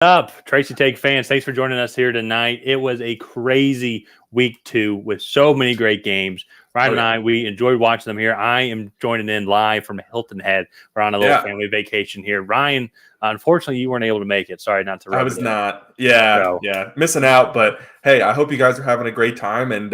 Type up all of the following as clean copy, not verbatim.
Up, Tracy Take fans, thanks for joining us here tonight. It was a crazy week 2 with so many great games. Ryan and I, we enjoyed watching them here. I am joining in live from Hilton Head. We're on a little family vacation here. Ryan, unfortunately, you weren't able to make it. Sorry, not to. I was not. Yeah, missing out. But hey, I hope you guys are having a great time, and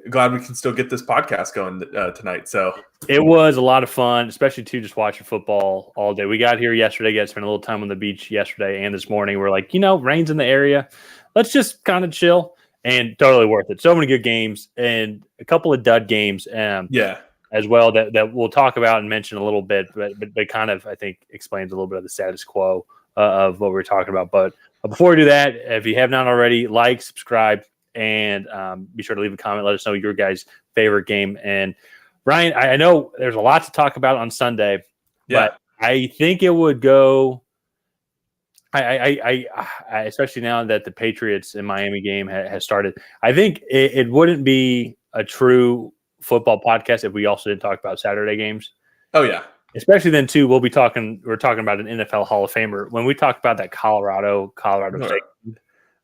glad we can still get this podcast going tonight. So it was a lot of fun, especially to just watching football all day. We got here yesterday, spent a little time on the beach yesterday and this morning. We're like, rain's in the area. Let's just kind of chill, and totally worth it. So many good games and a couple of dud games as well that we'll talk about and mention a little bit, but kind of, I think, explains a little bit of the status quo of what we're talking about. But before we do that, if you have not already, like, subscribe, and be sure to leave a comment. Let us know your guys' favorite game. And Ryan, I know there's a lot to talk about on Sunday, but I think it would go. I especially now that the Patriots and Miami game has started, I think it wouldn't be a true football podcast if we also didn't talk about Saturday games. Oh yeah, especially then too. We're talking about an NFL Hall of Famer when we talk about that Colorado State.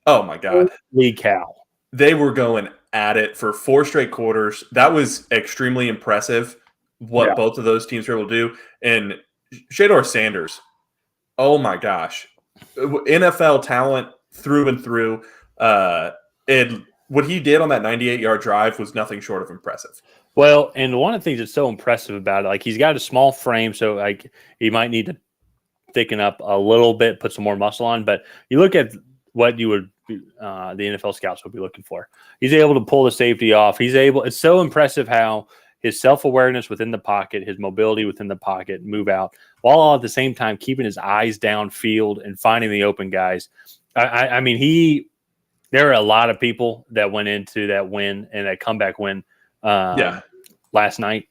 Oh my God, holy cow! They were going at it for 4 straight quarters. That was extremely impressive what both of those teams were able to do. And Shedeur Sanders, oh my gosh, NFL talent through and through. And what he did on that 98-yard drive was nothing short of impressive. Well, and one of the things that's so impressive about it, like, he's got a small frame, so like he might need to thicken up a little bit, put some more muscle on. But you look at what you would the NFL scouts would be looking for. He's able to pull the safety off. It's so impressive how his self-awareness within the pocket, his mobility within the pocket, move out, while all at the same time keeping his eyes downfield and finding the open guys. I mean, there are a lot of people that went into that win and that comeback win last night,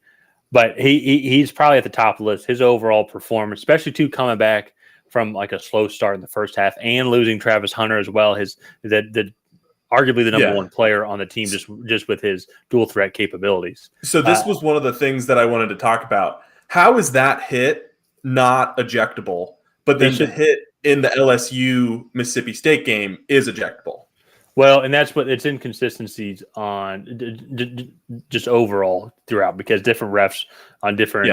but he's probably at the top of the list. His overall performance, especially coming back from like a slow start in the first half and losing Travis Hunter as well, arguably the number one player on the team, just with his dual threat capabilities. So this was one of the things that I wanted to talk about. How is that hit not ejectable, but then the hit in the LSU Mississippi State game is ejectable? Well, and that's what it's inconsistencies on just overall throughout, because different refs on different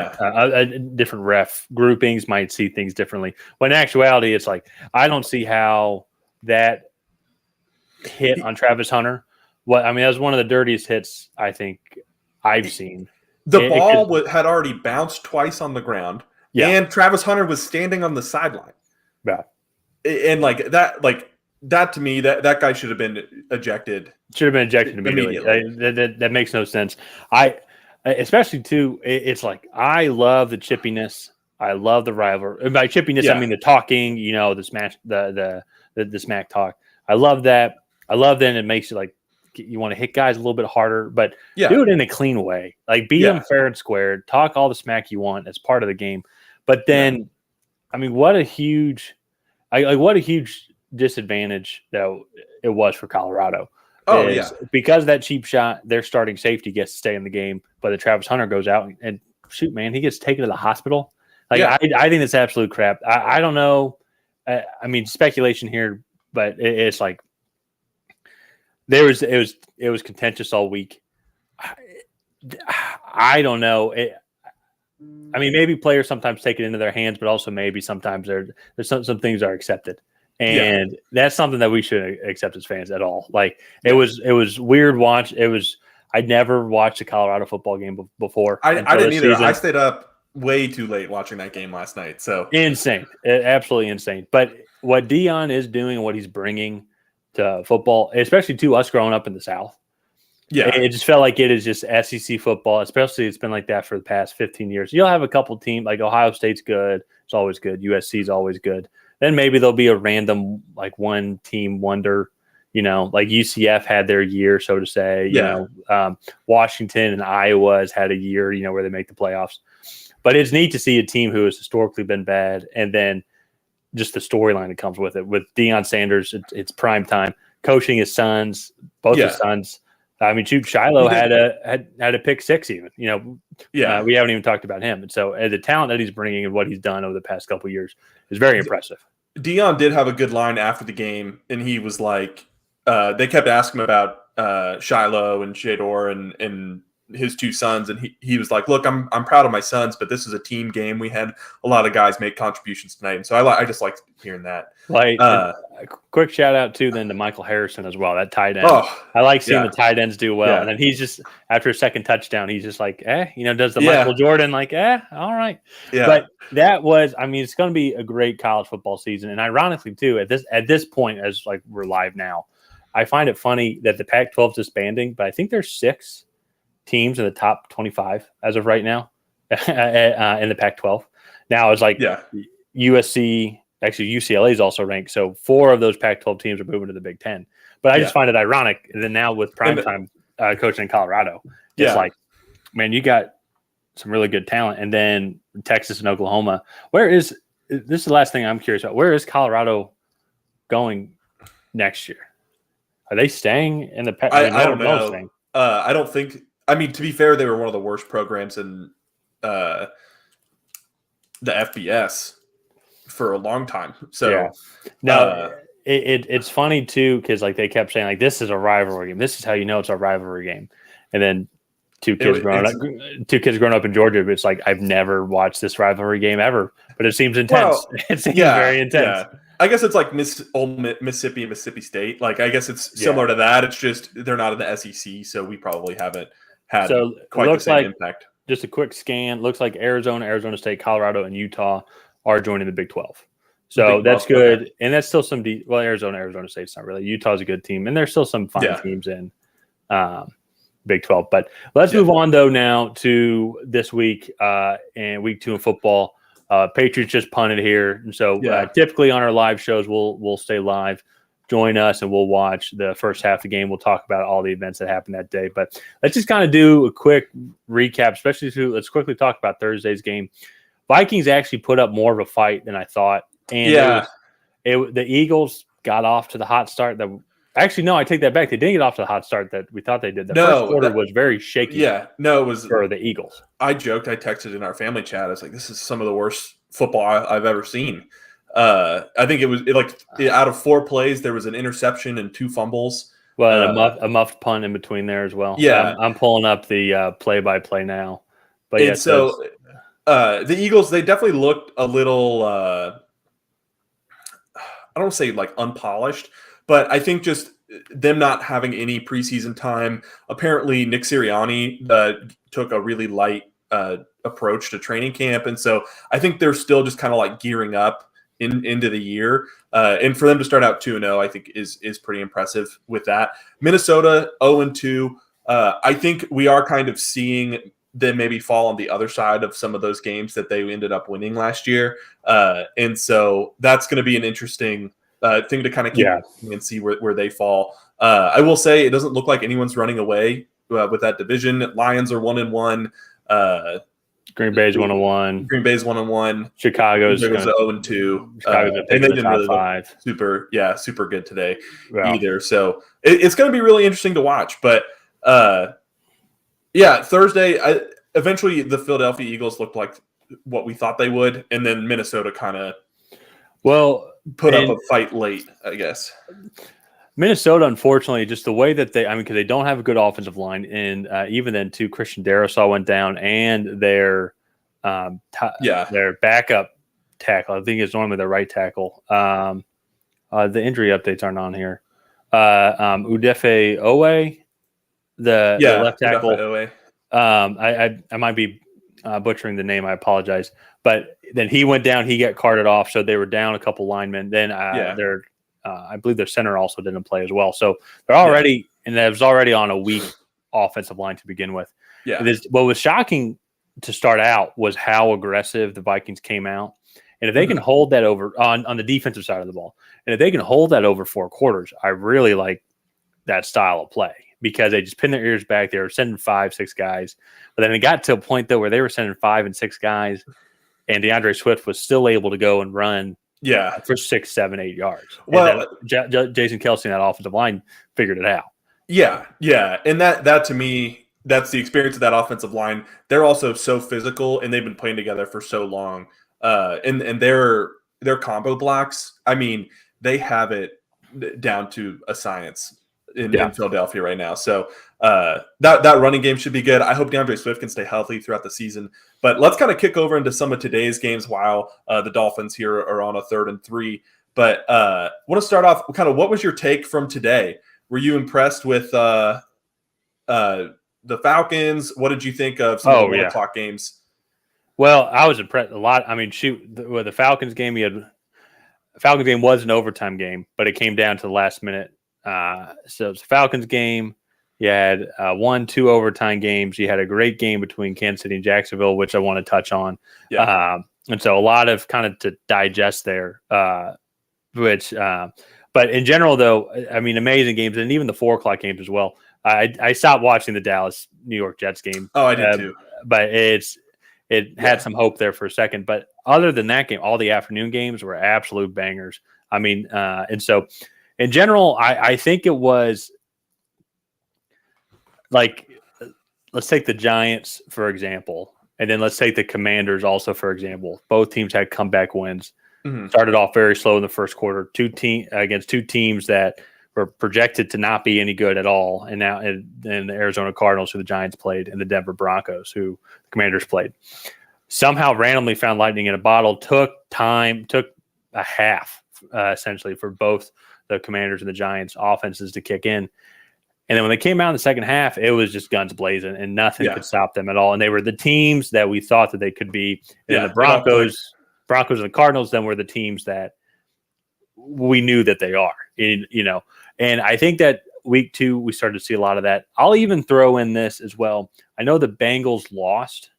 ref groupings might see things differently. When in actuality, it's like, I don't see how that hit on Travis Hunter. That was one of the dirtiest hits I think I've seen. The ball had already bounced twice on the ground, and Travis Hunter was standing on the sideline. Yeah, and that to me, that guy should have been ejected. Should have been ejected immediately. That makes no sense. Especially too, it's like, I love the chippiness. I love the rivalry. By chippiness, I mean the talking. The smash, the smack talk. I love that. I love that. It makes you like, you want to hit guys a little bit harder, but do it in a clean way. Like, beat them fair and square. Talk all the smack you want. That's part of the game. But then, I mean, what a huge disadvantage that it was for Colorado. Because of that cheap shot, their starting safety gets to stay in the game, but the Travis Hunter goes out and shoot, man, he gets taken to the hospital. I think it's absolute crap. I don't know. I mean, speculation here, but it's like, it was contentious all week. I don't know. I mean, maybe players sometimes take it into their hands, but also maybe sometimes there's some things are accepted. And that's something that we shouldn't accept as fans at all. Like, it was weird watch. I'd never watched a Colorado football game before. I didn't either. I stayed up way too late watching that game last night. So insane, absolutely insane. But what Deion is doing and what he's bringing to football, especially to us growing up in the South, it just felt like it is just SEC football. Especially, it's been like that for the past 15 years. You'll have a couple teams, like Ohio State's good. It's always good. USC's always good. Then maybe there'll be a random, like, one team wonder, like UCF had their year, so to say. Washington and Iowa has had a year, where they make the playoffs. But it's neat to see a team who has historically been bad, and then just the storyline that comes with it. With Deion Sanders, it's prime time, coaching his sons, both his sons. I mean, Shiloh had a pick six even. We haven't even talked about him. And so the talent that he's bringing and what he's done over the past couple of years is very impressive. Dion did have a good line after the game, and he was like, they kept asking him about Shiloh and Shador and his two sons, and he was like, "Look, I'm proud of my sons, but this is a team game. We had a lot of guys make contributions tonight, and so I just liked hearing that." Like, a quick shout out too then to Michael Harrison as well, that tight end. Oh, I like seeing the tight ends do well, Yeah. and then he's just after a second touchdown, he's just like, does the Michael Jordan like, all right. Yeah. But that was, I mean, it's going to be a great college football season, and ironically too, at this point, as like we're live now, I find it funny that the Pac-12 is disbanding, but I think there's 6 teams in the top 25 as of right now in the Pac-12. Now it's like USC. Actually, UCLA is also ranked, so 4 of those Pac-12 teams are moving to the Big Ten. But I just find it ironic that now with primetime coaching in Colorado, it's like, man, you got some really good talent, and then Texas and Oklahoma. This is the last thing I'm curious about. Where is Colorado going next year? Are they staying in the Pac-12? I don't know. I don't think. I mean, to be fair, they were one of the worst programs in the FBS for a long time. So it's funny too, because like they kept saying like this is a rivalry game. This is how you know it's a rivalry game. And then two kids growing up in Georgia, it's like I've never watched this rivalry game ever, but it seems intense. Well, it seems very intense. Yeah. I guess it's like Mississippi and Mississippi State. Like I guess it's similar to that. It's just they're not in the SEC, so we probably haven't had quite the same impact. Just a quick scan. Looks like Arizona State, Colorado, and Utah are joining the Big 12. So that's good. Okay. And that's still some Arizona State's not really. Utah's a good team. And there's still some fine teams in Big 12. But let's move on, though, now to this week and week 2 in football. Patriots just punted here. And so typically on our live shows, we'll stay live. Join us and we'll watch the first half of the game. We'll talk about all the events that happened that day. But let's just kind of do a quick recap, especially let's quickly talk about Thursday's game. Vikings actually put up more of a fight than I thought. And the Eagles got off to the hot start. I take that back. They didn't get off to the hot start that we thought they did. The first quarter was very shaky. Yeah, no, it was for the Eagles. I joked. I texted in our family chat. I was like, "This is some of the worst football I've ever seen." I think it was out of 4 plays, there was an interception and 2 fumbles. Well, a muffed punt in between there as well. Yeah, I'm pulling up the play-by-play now. But the Eagles, they definitely looked a little. I don't want to say like unpolished, but I think just them not having any preseason time. Apparently, Nick Sirianni took a really light approach to training camp, and so I think they're still just kind of like gearing up into the year. And for them to start out 2-0, I think is pretty impressive with that. Minnesota 0-2. I think we are kind of seeing them maybe fall on the other side of some of those games that they ended up winning last year. And so that's going to be an interesting thing to kind of keep and see where they fall. I will say it doesn't look like anyone's running away with that division. Lions are 1-1. Green Bay's 1-1. Green Bay's 1-1. Chicago's 0-2. Chicago's and they didn't really look super good today either. So it's going to be really interesting to watch. But Thursday, eventually the Philadelphia Eagles looked like what we thought they would, and then Minnesota kind of put up a fight late, I guess. Minnesota, unfortunately, just the way that because they don't have a good offensive line, and even then, too, Christian Darrisaw went down, and their backup tackle, I think it's normally their right tackle. The injury updates aren't on here. Udefe Owe, the left tackle. I might be butchering the name. I apologize. But then he went down. He got carted off, so they were down a couple linemen. Then I believe their center also didn't play as well. So they're already and that was already on a weak offensive line to begin with. Yeah. What was shocking to start out was how aggressive the Vikings came out. And if they can hold that over on the defensive side of the ball, and if they can hold that over 4 quarters, I really like that style of play because they just pinned their ears back. They were sending 5, 6 guys. But then it got to a point, though, where they were sending 5 and 6 guys, and DeAndre Swift was still able to go and run for 6, 7, 8 yards. Well, Jason Kelce and that offensive line figured it out. Yeah. And that to me, that's the experience of that offensive line. They're also so physical, and they've been playing together for so long. And they're their combo blocks, I mean, they have it down to a science in Philadelphia right now. So that running game should be good. I hope DeAndre Swift can stay healthy throughout the season. But let's kind of kick over into some of today's games while the Dolphins here are on a 3rd and 3. But I want to start off kind of what was your take from today? Were you impressed with the Falcons? What did you think of some of the 1 o'clock games? Well, I was impressed a lot. I mean, the Falcons game, the Falcons game was an overtime game, but it came down to the last minute. So it's the Falcons game. You had 1-2 overtime games. You had a great game between Kansas City and Jacksonville, which I want to touch on. Yeah. And so a lot of kind of to digest there, but in general, though, I mean, amazing games, and even the 4 o'clock games as well. I stopped watching the Dallas New York Jets game. Oh, I did too. But it had some hope there for a second. But other than that game, all the afternoon games were absolute bangers. I mean, and so in general, I think it was like, let's take the Giants, for example, and then let's take the Commanders also, for example. Both teams had comeback wins. Mm-hmm. Started off very slow in the first quarter, against 2 teams that were projected to not be any good at all. And now and the Arizona Cardinals, who the Giants played, and the Denver Broncos, who the Commanders played. Somehow randomly found lightning in a bottle, took a half, essentially, for both the Commanders and the Giants offenses to kick in. And then when they came out in the second half, it was just guns blazing, and nothing could stop them at all. And they were the teams that we thought that they could be. And the Broncos and the Cardinals then were the teams that we knew that they are. And I think that week 2, we started to see a lot of that. I'll even throw in this as well. I know the Bengals lost,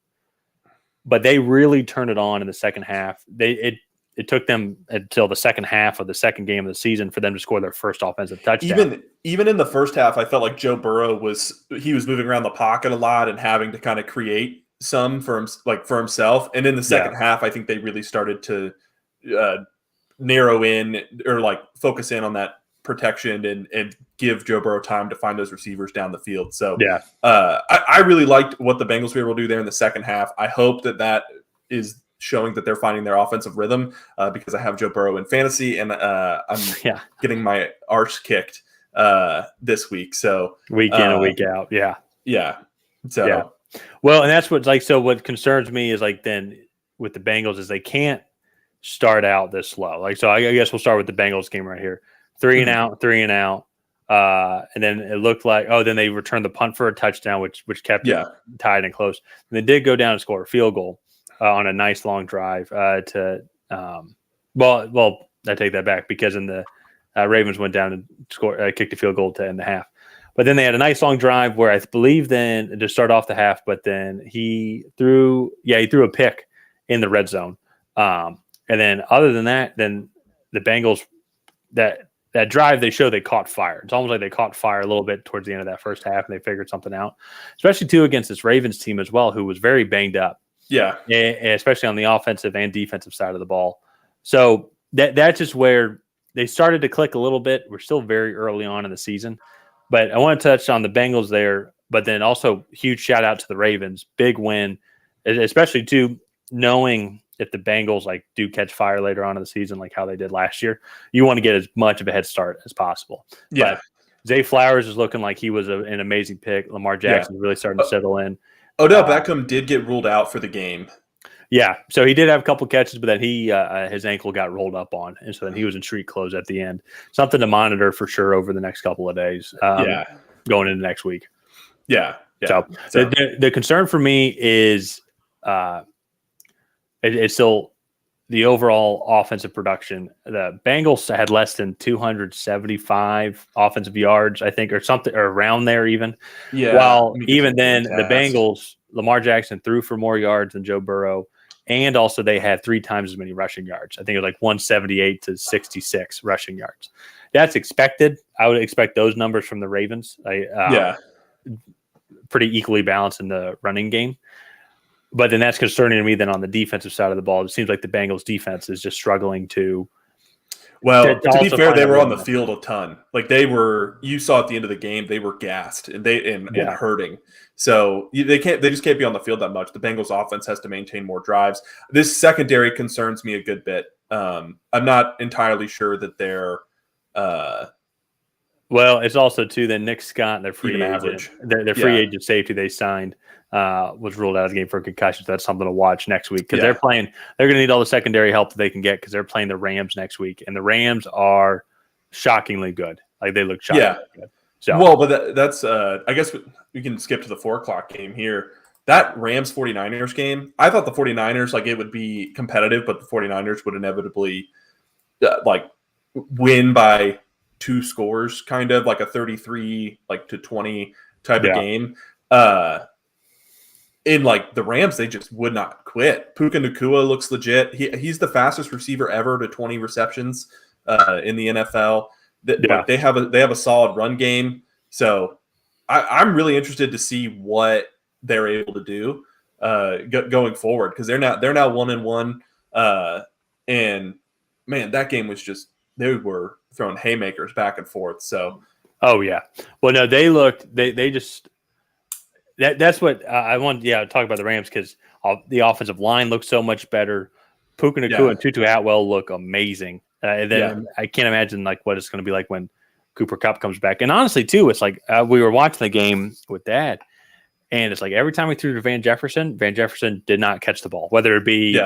but they really turned it on in the second half. It took them until the second half of the second game of the season for them to score their first offensive touchdown. Even in the first half, I felt like Joe Burrow was moving around the pocket a lot and having to kind of create some for himself. And in the second half, I think they really started to narrow in or focus in on that protection and give Joe Burrow time to find those receivers down the field. So I really liked what the Bengals were able to do there in the second half. I hope that is showing that they're finding their offensive rhythm because I have Joe Burrow in fantasy and I'm getting my arse kicked this week. So week in and week out. Yeah. So, well, and that's what concerns me is then with the Bengals is they can't start out this slow. So I guess we'll start with the Bengals game right here. 3 and out. And then it looked like, then they returned the punt for a touchdown, which kept it tied and close. And they did go down and score a field goal on a nice long drive I take that back because in the Ravens went down and kicked a field goal to end the half. But then they had a nice long drive where I believe then to start off the half, but then he threw a pick in the red zone. And then other than that, then the Bengals, that drive, they caught fire. It's almost like they caught fire a little bit towards the end of that first half and they figured something out, especially too against this Ravens team as well, who was very banged up. Yeah. Especially on the offensive and defensive side of the ball. So that's just where they started to click a little bit. We're still very early on in the season, but I want to touch on the Bengals there, but then also huge shout out to the Ravens. Big win, especially too, knowing if the Bengals do catch fire later on in the season, like how they did last year, you want to get as much of a head start as possible. Yeah. But Zay Flowers is looking like he was an amazing pick. Lamar Jackson is really starting to settle in. Odell Beckham did get ruled out for the game. Yeah, so he did have a couple catches, but then his ankle got rolled up on, and so then he was in street clothes at the end. Something to monitor for sure over the next couple of days. Going into next week. Yeah. So the concern for me is it's still the overall offensive production. The Bengals had less than 275 offensive yards, I think, or something, or around there even. Yeah. While even then, the Bengals, Lamar Jackson threw for more yards than Joe Burrow, and also they had 3 times as many rushing yards. I think it was 178 to 66 rushing yards. That's expected. I would expect those numbers from the Ravens. Pretty equally balanced in the running game. But then that's concerning to me then on the defensive side of the ball. It seems like the Bengals defense is just struggling to. Well, to be fair, they were on the field a ton. You saw at the end of the game, they were gassed and hurting. So they just can't be on the field that much. The Bengals offense has to maintain more drives. This secondary concerns me a good bit. I'm not entirely sure that they're well, it's also too that Nick Scott, their free agent, average. their free agent safety they signed was ruled out of the game for a concussion. So that's something to watch next week because they're going to need all the secondary help that they can get because they're playing the Rams next week, and the Rams are shockingly good. Like they look shockingly good. So well, but that's I guess we can skip to the 4:00 game here. That Rams 49ers game, I thought the 49ers, like it would be competitive, but the 49ers would inevitably win by 2 scores, kind of like a 33 to 20 type of game. In like the Rams, they just would not quit. Puka Nacua looks legit. He's the fastest receiver ever to 20 receptions in the NFL. They have a solid run game. So I'm really interested to see what they're able to do going forward because they're now 1-1. And man, that game was just they were throwing haymakers back and forth. So, oh yeah, well no, they looked they just that's what I wanted. Yeah, to talk about the Rams because the offensive line looks so much better. Puka Nacua and Tutu Atwell look amazing. And then I can't imagine like what it's going to be like when Cooper Kupp comes back. And honestly, too, it's like we were watching the game with Dad, and it's like every time we threw to Van Jefferson did not catch the ball, whether it be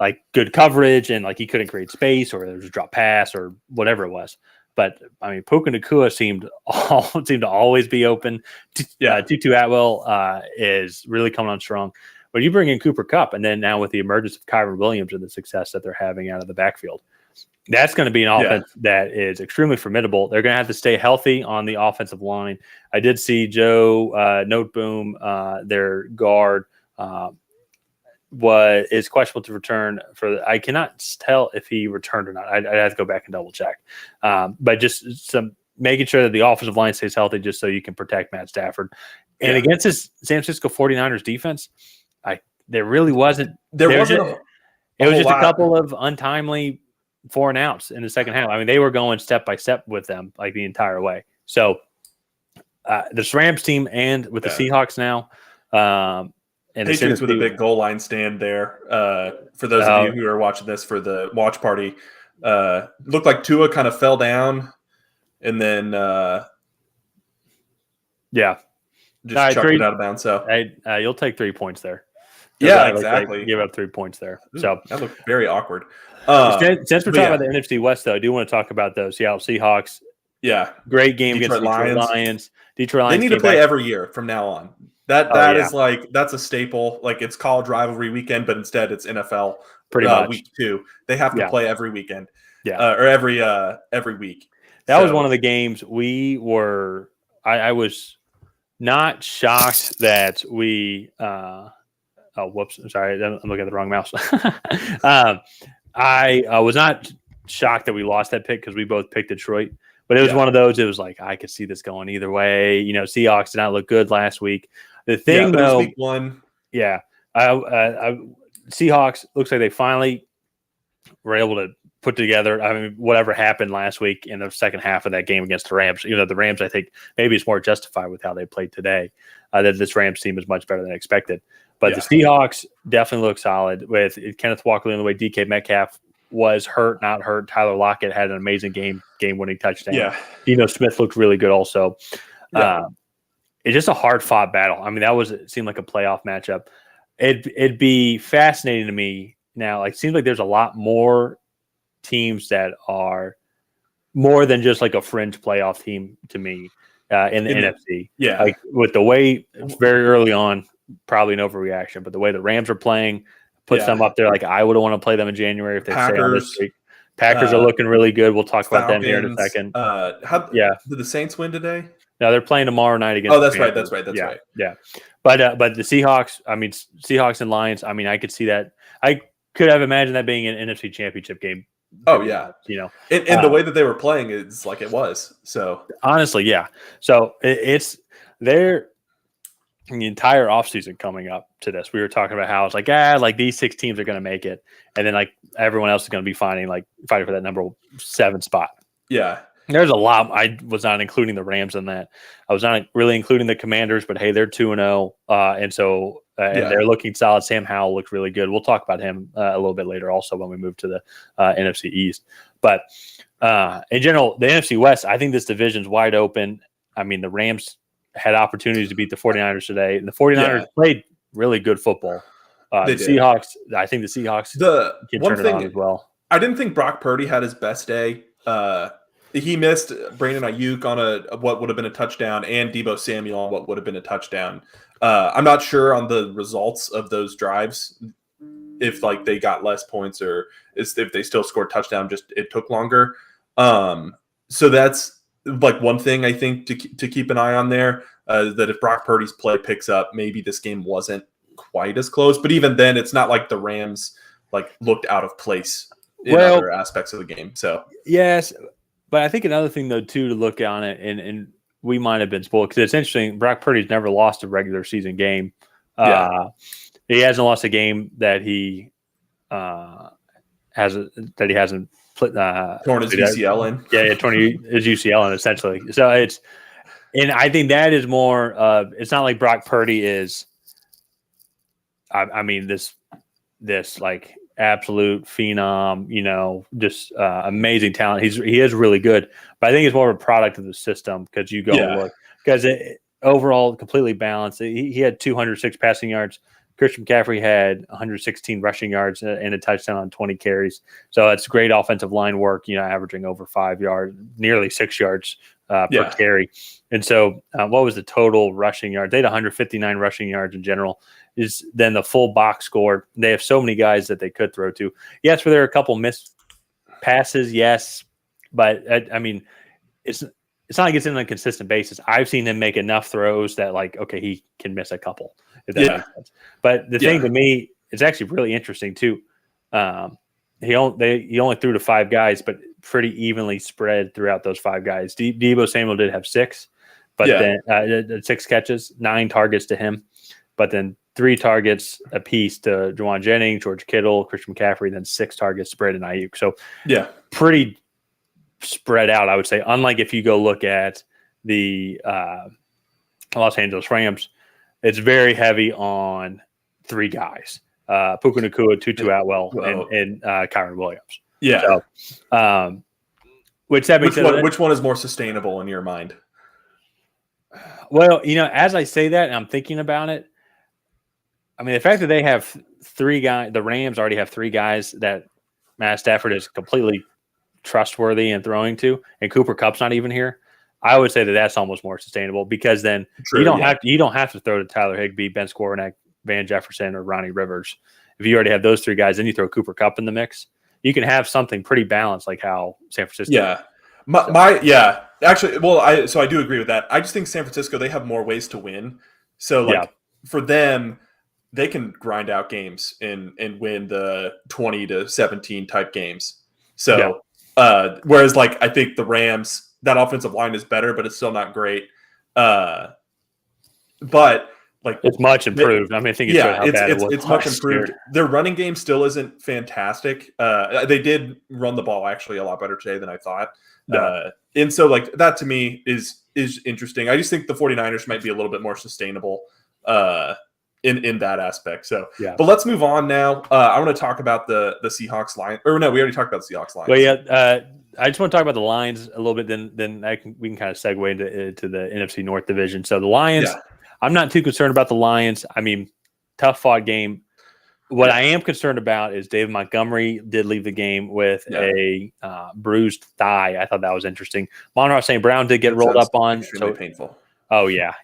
like good coverage and like he couldn't create space or there was a drop pass or whatever it was. But I mean, Puka Nacua seemed to always be open. Tutu Atwell is really coming on strong. But you bring in Cooper Kupp, and then now with the emergence of Kyron Williams and the success that they're having out of the backfield, that's going to be an offense that is extremely formidable. They're going to have to stay healthy on the offensive line. I did see Joe Noteboom, their guard, is questionable to return I cannot tell if he returned or not. I'd have to go back and double check. But just some making sure that the offensive line stays healthy just so you can protect Matt Stafford. And against this San Francisco 49ers defense, there really wasn't. It was just a couple of untimely 4 and outs in the second half. I mean, they were going step by step with them like the entire way. So this Rams team and with the Seahawks now, and Patriots with a big goal line stand there. For those of you who are watching this for the watch party, looked like Tua kind of fell down and then just chucked it out of bounds. So you'll take 3 points there. Yeah, exactly. Give up 3 points there. So that looked very awkward. Since we're talking about the NFC West, though, I do want to talk about those Seattle Seahawks. Yeah, great game against Detroit Lions. Detroit Lions. They need to play every year from now on. That is like that's a staple. Like it's college rivalry weekend, but instead it's NFL pretty much week 2. They have to play every weekend. Or every week. That was one of the games I was not shocked that we. Whoops! I'm sorry, I'm looking at the wrong mouse. I was not shocked that we lost that pick because we both picked Detroit. But it was one of those. It was like I could see this going either way. You know, Seahawks did not look good last week. The thing, though, week 1. Yeah, Seahawks looks like they finally were able to put together. I mean, whatever happened last week in the second half of that game against the Rams. Even though the Rams, I think maybe it's more justified with how they played today. That this Rams team is much better than expected. But the Seahawks definitely look solid with Kenneth Walker leading the way. DK Metcalf was hurt, not hurt. Tyler Lockett had an amazing game-winning touchdown. Yeah. Dino Smith looked really good also. It's just a hard-fought battle. I mean, it seemed like a playoff matchup. It'd be fascinating to me now. Like, it seems like there's a lot more teams that are more than just like a fringe playoff team to me in the NFC. Yeah. Like, with the way it's very early on, probably an overreaction, but the way the Rams are playing puts them up there. Like I would want to play them in January if they stay on this streak. Packers are looking really good. We'll talk about them here in a second. Did the Saints win today? No, they're playing tomorrow night against. Oh, that's right. That's right. Yeah. But the Seahawks. I mean, Seahawks and Lions. I mean, I could see that. I could have imagined that being an NFC Championship game. Oh yeah, you know, and the way that they were playing is like it was. So honestly, yeah. So it's there. The entire offseason coming up to this, we were talking about how it's like these 6 teams are going to make it, and then like everyone else is going to be fighting for that number 7 spot. Yeah, There's a lot. I was not including the Rams in that. I was not really including the Commanders, but hey, they're 2-0, and so and they're looking solid. Sam Howell looked really good. We'll talk about him a little bit later, also when we move to the NFC East. But in general, the NFC West, I think this division's wide open. I mean, the Rams had opportunities to beat the 49ers today, and the 49ers played really good football. The Seahawks, I think the Seahawks can turn it on as well. I didn't think Brock Purdy had his best day. He missed Brandon Ayuk on what would have been a touchdown and Deebo Samuel on what would have been a touchdown. I'm not sure on the results of those drives, if like they got less points or if they still scored touchdown, just it took longer. So that's like one thing I think to keep an eye on there, that if Brock Purdy's play picks up, maybe this game wasn't quite as close. But even then, it's not like the Rams like looked out of place in other aspects of the game. So yes. But I think another thing, though, too, to look on it, and we might have been spoiled because it's interesting. Brock Purdy's never lost a regular season game. He hasn't lost a game that he hasn't torn his UCL in. Yeah, torn his UCL in essentially. So and I think that is more of. It's not like Brock Purdy is. I mean this like. Absolute phenom, just amazing talent. He is really good, but I think it's more of a product of the system because you go look because overall completely balanced. He had 206 passing yards. Christian McCaffrey had 116 rushing yards and a touchdown on 20 carries. So it's great offensive line work. Averaging over 5 yards, nearly 6 yards per carry. And so, what was the total rushing yards? They had 159 rushing yards in general. Is then the full box score. They have so many guys that they could throw to. Yes, were there a couple missed passes? Yes, but I mean, it's not like it's on a consistent basis. I've seen him make enough throws that like, okay, he can miss a couple. If that makes sense. But the thing to me, it's actually really interesting too. He only threw to 5 guys, but pretty evenly spread throughout those 5 guys. Deebo Samuel did have 6, but then 6 catches, 9 targets to him, but then 3 targets apiece to Juwan Jennings, George Kittle, Christian McCaffrey, then 6 targets spread in Ayuk. So pretty spread out, I would say. Unlike if you go look at the Los Angeles Rams, it's very heavy on 3 guys: Puka Nacua, Tutu Atwell, and Kyron Williams. Yeah. So, which one is more sustainable in your mind? Well, as I say that, and I'm thinking about it. I mean, the fact that they have 3 guys, the Rams already have 3 guys that Matt Stafford is completely trustworthy in throwing to, and Cooper Kupp's not even here. I would say that that's almost more sustainable because then you don't have to throw to Tyler Higbee, Ben Skowronek, Van Jefferson, or Ronnie Rivers. If you already have those 3 guys, then you throw Cooper Kupp in the mix. You can have something pretty balanced, like how San Francisco. Yeah, actually, well, I do agree with that. I just think San Francisco, they have more ways to win. So for them, they can grind out games and win the 20-17 type games. So whereas like I think the Rams, that offensive line is better, but it's still not great. But like it's much improved. I think it showed how bad it was. It's much improved. Their running game still isn't fantastic. They did run the ball actually a lot better today than I thought. And so like that to me is interesting. I just think the 49ers might be a little bit more sustainable in that aspect. So but let's move on now. I want to talk about the Seahawks line. Or no, we already talked about the Seahawks line. Well, I just want to talk about the Lions a little bit. Then we can kind of segue into the NFC North division. So the Lions. Yeah. I'm not too concerned about the Lions. I mean, tough fought game. What I am concerned about is David Montgomery did leave the game with a bruised thigh. I thought that was interesting. Monroe St. Brown did get rolled up on. Extremely painful. Oh, yeah.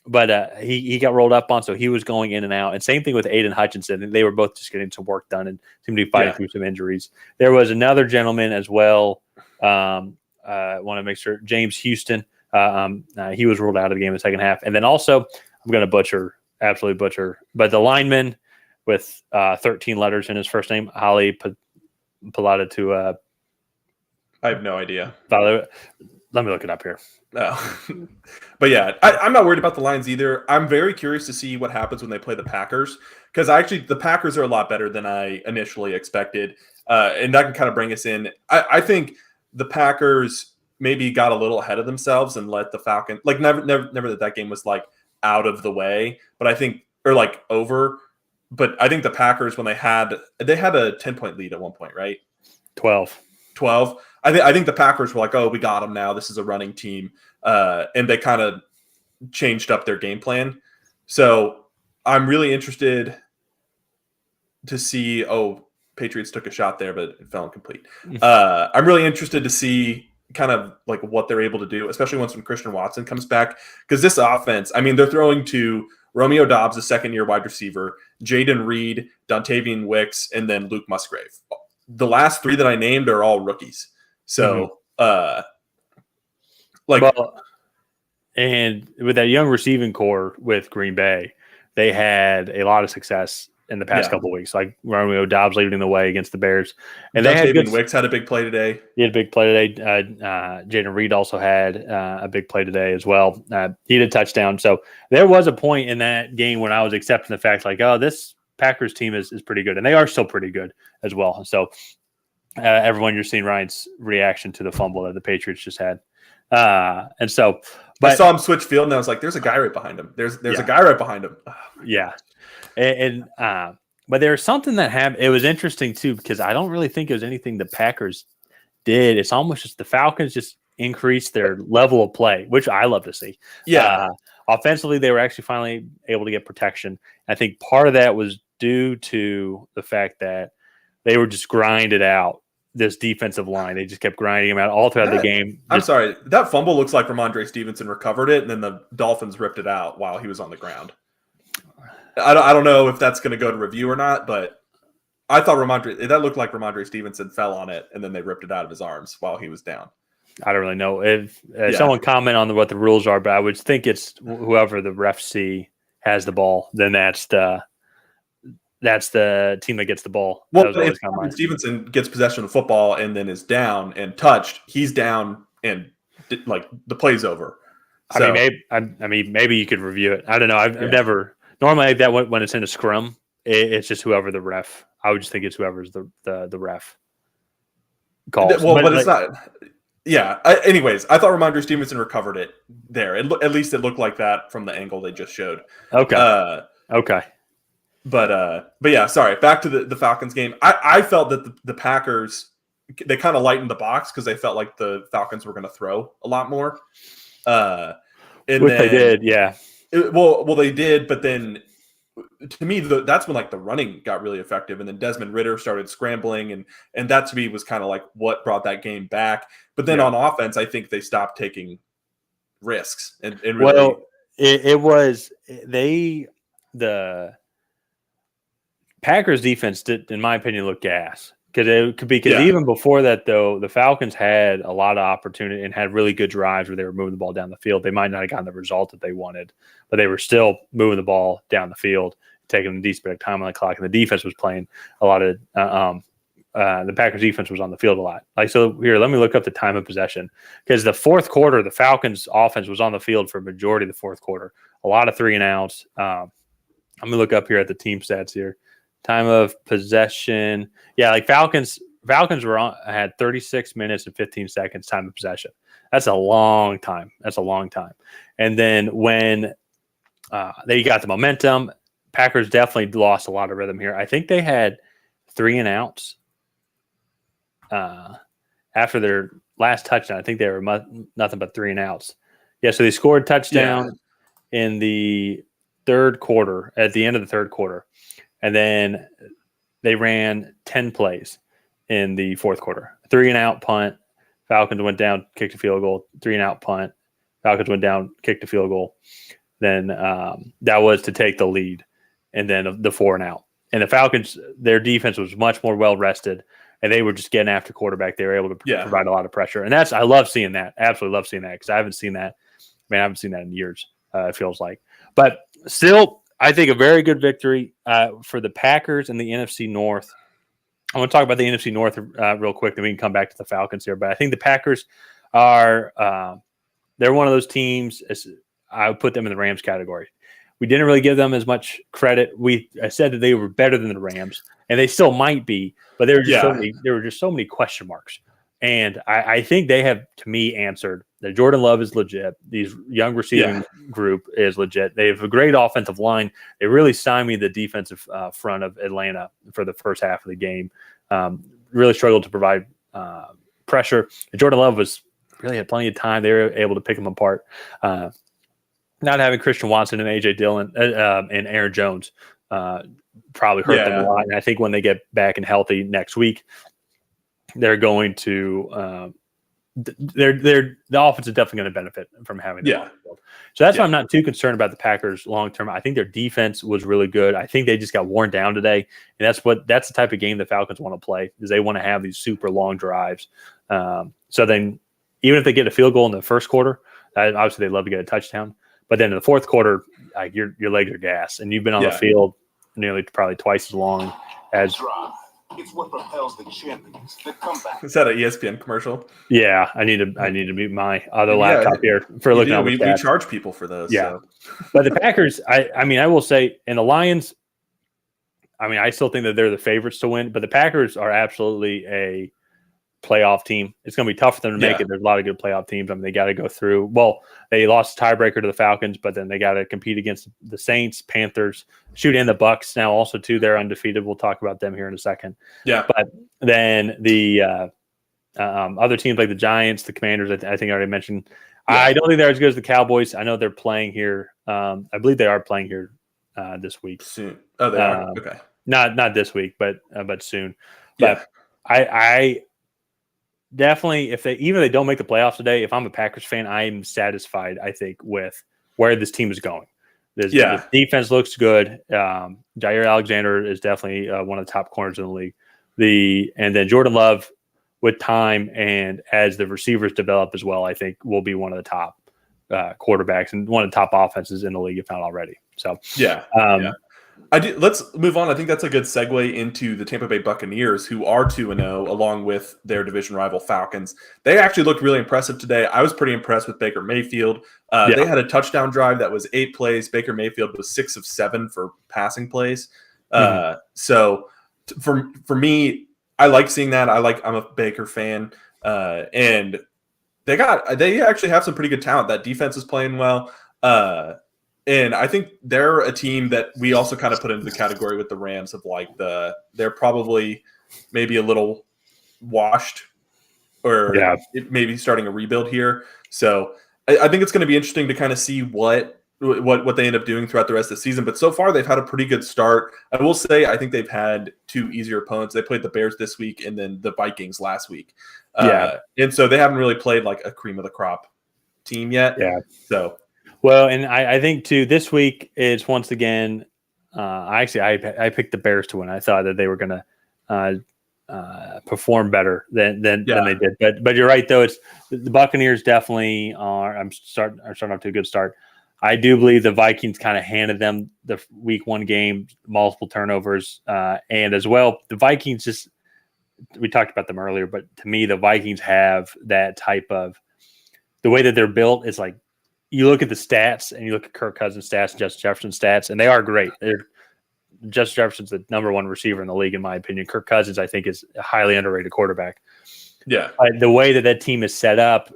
But he got rolled up on, so he was going in and out. And same thing with Aiden Hutchinson. They were both just getting some work done and seemed to be fighting through some injuries. There was another gentleman as well. Want to make sure, James Houston. He was ruled out of the game in the second half. And then also, I'm going to absolutely butcher, but the lineman with 13 letters in his first name, Ali Palata I have no idea. Let me look it up here. Oh. But yeah, I'm not worried about the Lions either. I'm very curious to see what happens when they play the Packers, because the Packers are a lot better than I initially expected. And that can kind of bring us in. I think the Packers maybe got a little ahead of themselves and let the Falcons, like never that game was like out of the way, but I think, or like over, but I think the Packers, when they had a 10-point lead at one point, right? 12. I think the Packers were like, oh, we got them now. This is a running team. And they kind of changed up their game plan. So I'm really interested to see, Patriots took a shot there, but it fell incomplete. I'm really interested to see kind of like what they're able to do, especially once when Christian Watson comes back. Because this offense, I mean, they're throwing to Romeo Doubs, a second-year wide receiver, Jaden Reed, Dontavian Wicks, and then Luke Musgrave. The last three that I named are all rookies. So, and with that young receiving core with Green Bay, they had a lot of success in the past couple of weeks, like Romeo Doubs leading the way against the Bears. And Dontavian Wicks had a big play today. He had a big play today. Jaden Reed also had a big play today as well. He had a touchdown. So there was a point in that game when I was accepting the fact, like, this Packers team is pretty good. And they are still pretty good as well. So everyone, you're seeing Ryan's reaction to the fumble that the Patriots just had. And so, I saw him switch field, and I was like, "There's a guy right behind him. There's a guy right behind him." Yeah, but there's something that happened. It was interesting too, because I don't really think it was anything the Packers did. It's almost just the Falcons just increased their level of play, which I love to see. Yeah, offensively, they were actually finally able to get protection. I think part of that was due to the fact that they were just grinded out. This defensive line, they just kept grinding him out all throughout the game. I'm sorry, that fumble looks like Ramondre Stevenson recovered it, and then the Dolphins ripped it out while he was on the ground. I don't know if that's going to go to review or not, but I thought that looked like Ramondre Stevenson fell on it, and then they ripped it out of his arms while he was down. I don't really know if someone comment on what the rules are, but I would think it's whoever the refs see has the ball, then that's the team that gets the ball. Well, if Stevenson gets possession of the football and then is down and touched, he's down and like the play's over. So, maybe you could review it. I don't know. I've never normally that when it's in a scrum, it's just whoever the ref. I would just think it's whoever's the ref calls. Well, but it's not. Yeah. Anyways, I thought Ramondre Stevenson recovered it there. At least it looked like that from the angle they just showed. Okay. Okay. But yeah, sorry. Back to the Falcons game. I felt that the Packers, they kind of lightened the box because they felt like the Falcons were going to throw a lot more. Which they did, yeah. Well, they did, but then to me, that's when like the running got really effective, and then Desmond Ridder started scrambling, and that to me was kind of like what brought that game back. But then on offense, I think they stopped taking risks and really. Well, the Packers defense did, in my opinion, look gas. Because even before that, though, the Falcons had a lot of opportunity and had really good drives where they were moving the ball down the field. They might not have gotten the result that they wanted, but they were still moving the ball down the field, taking a decent bit of time on the clock, and the defense was playing a lot of the Packers defense was on the field a lot. Like, so here, let me look up the time of possession, because the fourth quarter, the Falcons offense was on the field for a majority of the fourth quarter. A lot of 3-and-outs. I'm going to look up here at the team stats here. Time of possession. Yeah, like Falcons had 36 minutes and 15 seconds time of possession. That's a long time. And then when they got the momentum, Packers definitely lost a lot of rhythm here. I think they had 3-and-outs after their last touchdown. I think they were nothing but 3-and-outs. Yeah, so they scored touchdown in the third quarter, at the end of the third quarter. And then they ran 10 plays in the fourth quarter. 3-and-out punt. Falcons went down, kicked a field goal. 3-and-out punt. Falcons went down, kicked a field goal. Then that was to take the lead. And then the 4-and-out. And the Falcons, their defense was much more well-rested, and they were just getting after quarterback. They were able to provide a lot of pressure. And I love seeing that. Absolutely love seeing that, because I haven't seen that. I haven't seen that in years, it feels like. But still, I think a very good victory for the Packers in the NFC North. I want to talk about the NFC North real quick, then we can come back to the Falcons here. But I think the Packers are they're one of those teams. I would put them in the Rams category. We didn't really give them as much credit. I said that they were better than the Rams, and they still might be, but there were just so many question marks. And I think they have, to me, answered that Jordan Love is legit. These young receiving group is legit. They have a great offensive line. They really stymied the defensive front of Atlanta for the first half of the game. Really struggled to provide pressure. And Jordan Love really had plenty of time. They were able to pick them apart. Not having Christian Watson and A.J. Dillon and Aaron Jones probably hurt them a lot. And I think when they get back and healthy next week, they're going to the offense is definitely going to benefit from having them on the field. So that's why I'm not too concerned about the Packers long term. I think their defense was really good. I think they just got worn down today, and that's the type of game the Falcons want to play, is they want to have these super long drives. So then, even if they get a field goal in the first quarter, obviously they love to get a touchdown. But then in the fourth quarter, like your legs are gassed, and you've been on the field nearly probably twice as long as. It's what propels the champions. The comeback. Is that an ESPN commercial? Yeah, I need to mute my other laptop here for looking at. We charge people for those. Yeah, so. But the Packers, I mean, I will say, and the Lions, I mean, I still think that they're the favorites to win, but the Packers are absolutely a playoff team. It's going to be tough for them to make it. There's a lot of good playoff teams. I mean, they got to go through. Well, they lost a tiebreaker to the Falcons, but then they got to compete against the Saints, Panthers, and the Bucks now also too. They're undefeated. We'll talk about them here in a second. Yeah, but then the other teams like the Giants, the Commanders, I think I already mentioned. Yeah. I don't think they're as good as the Cowboys. I know they're playing here. I believe they are playing here this week. Soon. Oh, they are. Okay. Not this week, but soon. But I definitely, if they don't make the playoffs today, if I'm a Packers fan, I'm satisfied, I think, with where this team is going. The defense looks good. Jair Alexander is definitely one of the top corners in the league. And then Jordan Love, with time and as the receivers develop as well, I think will be one of the top quarterbacks and one of the top offenses in the league, if not already. So let's move on. I think that's a good segue into the Tampa Bay Buccaneers, who are 2-0, along with their division rival Falcons. They actually looked really impressive today. I was pretty impressed with Baker Mayfield. They had a touchdown drive that was 8 plays. Baker Mayfield was 6 of 7 for passing plays. So for me, I like seeing that. I'm a Baker fan, and they actually have some pretty good talent. That defense is playing well. And I think they're a team that we also kind of put into the category with the Rams of they're probably maybe a little washed or maybe starting a rebuild here. So I think it's going to be interesting to kind of see what they end up doing throughout the rest of the season. But so far they've had a pretty good start. I will say I think they've had 2 easier opponents. They played the Bears this week and then the Vikings last week. And so they haven't really played like a cream of the crop team yet. Yeah. So. Well, and I think too this week it's once again. I picked the Bears to win. I thought that they were going to perform better than they did. But you're right though. It's the Buccaneers definitely are starting off to a good start. I do believe the Vikings kind of handed them the week 1 game, multiple turnovers, and as well the Vikings we talked about them earlier, but to me the Vikings have that type of the way that they're built is like. You look at the stats and you look at Kirk Cousins' stats and Justin Jefferson's stats, and they are great. Justin Jefferson's the number 1 receiver in the league, in my opinion. Kirk Cousins, I think, is a highly underrated quarterback. Yeah. The way that team is set up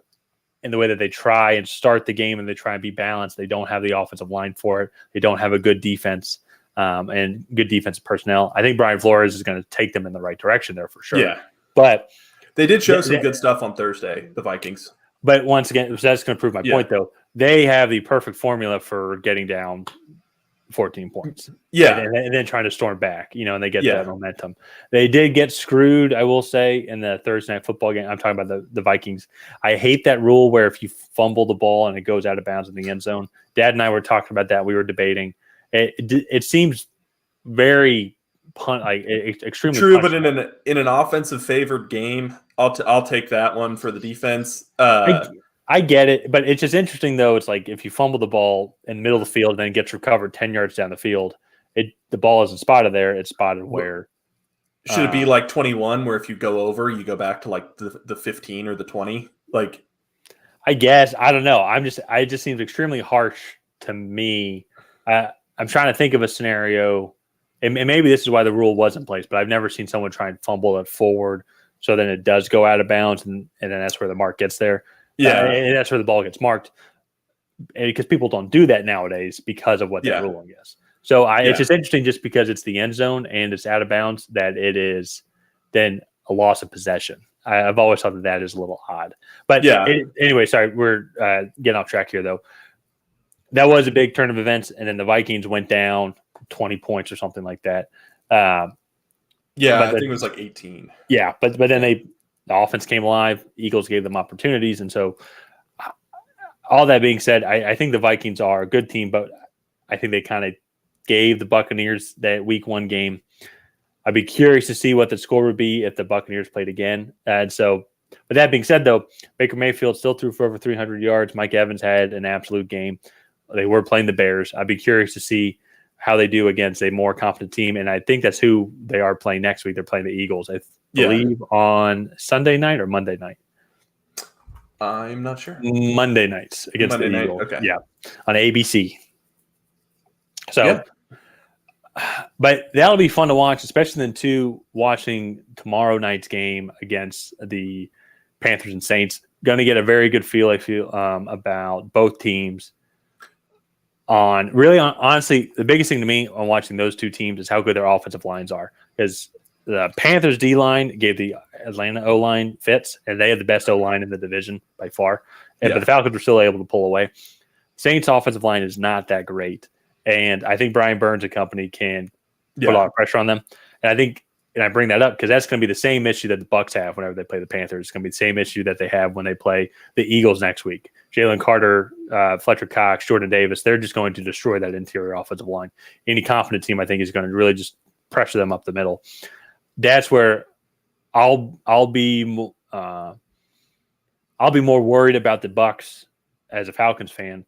and the way that they try and start the game and they try and be balanced, they don't have the offensive line for it. They don't have a good defense and good defensive personnel. I think Brian Flores is going to take them in the right direction there for sure. Yeah. But they did show some good stuff on Thursday, the Vikings. But once again, that's going to prove my point, though. They have the perfect formula for getting down 14 points. Yeah. And then trying to storm back, and they get that momentum. They did get screwed, I will say, in the Thursday night football game. I'm talking about the Vikings. I hate that rule where if you fumble the ball and it goes out of bounds in the end zone. Dad and I were talking about that. We were debating. It seems very extremely true, but in an offensive favored game, I'll take that one for the defense. I get it, but it's just interesting though. It's like if you fumble the ball in the middle of the field and then it gets recovered 10 yards down the field, the ball isn't spotted there. It's spotted where. Should it be like 21, where if you go over, you go back to like the 15 or the 20? Like, I guess I don't know. It just seems extremely harsh to me. I'm trying to think of a scenario, and maybe this is why the rule was in place. But I've never seen someone try and fumble it forward So then it does go out of bounds, and then that's where the mark gets there. Yeah. And that's where the ball gets marked. And because people don't do that nowadays because of what the ruling is. So it's just interesting just because it's the end zone and it's out of bounds that it is then a loss of possession. I've always thought that is a little odd. But anyway, sorry, we're getting off track here, though. That was a big turn of events, and then the Vikings went down 20 points or something like that. I think it was like 18. Yeah, but then the offense came alive. Eagles gave them opportunities, and so all that being said, I think the Vikings are a good team, but I think they kind of gave the Buccaneers that Week 1 game. I'd be curious to see what the score would be if the Buccaneers played again. And so, but that being said, though, Baker Mayfield still threw for over 300 yards. Mike Evans had an absolute game. They were playing the Bears. I'd be curious to see how they do against a more confident team. And I think that's who they are playing next week. They're playing the Eagles, I believe, on Sunday night or Monday night. I'm not sure. Monday nights against the Eagles. Okay. Yeah, on ABC. So, but that'll be fun to watch, especially then too, watching tomorrow night's game against the Panthers and Saints. Going to get a very good feel, I feel, about both teams. Honestly, the biggest thing to me on watching those two teams is how good their offensive lines are. Because the Panthers D-line gave the Atlanta O-line fits, and they had the best O-line in the division by far. But the Falcons were still able to pull away. Saints' offensive line is not that great. And I think Brian Burns and company can put a lot of pressure on them. And I think, and I bring that up because that's going to be the same issue that the Bucs have whenever they play the Panthers. It's going to be the same issue that they have when they play the Eagles next week. Jalen Carter, Fletcher Cox, Jordan Davis, they're just going to destroy that interior offensive line. Any confident team, I think, is going to really just pressure them up the middle. That's where I'll be more worried about the Bucs as a Falcons fan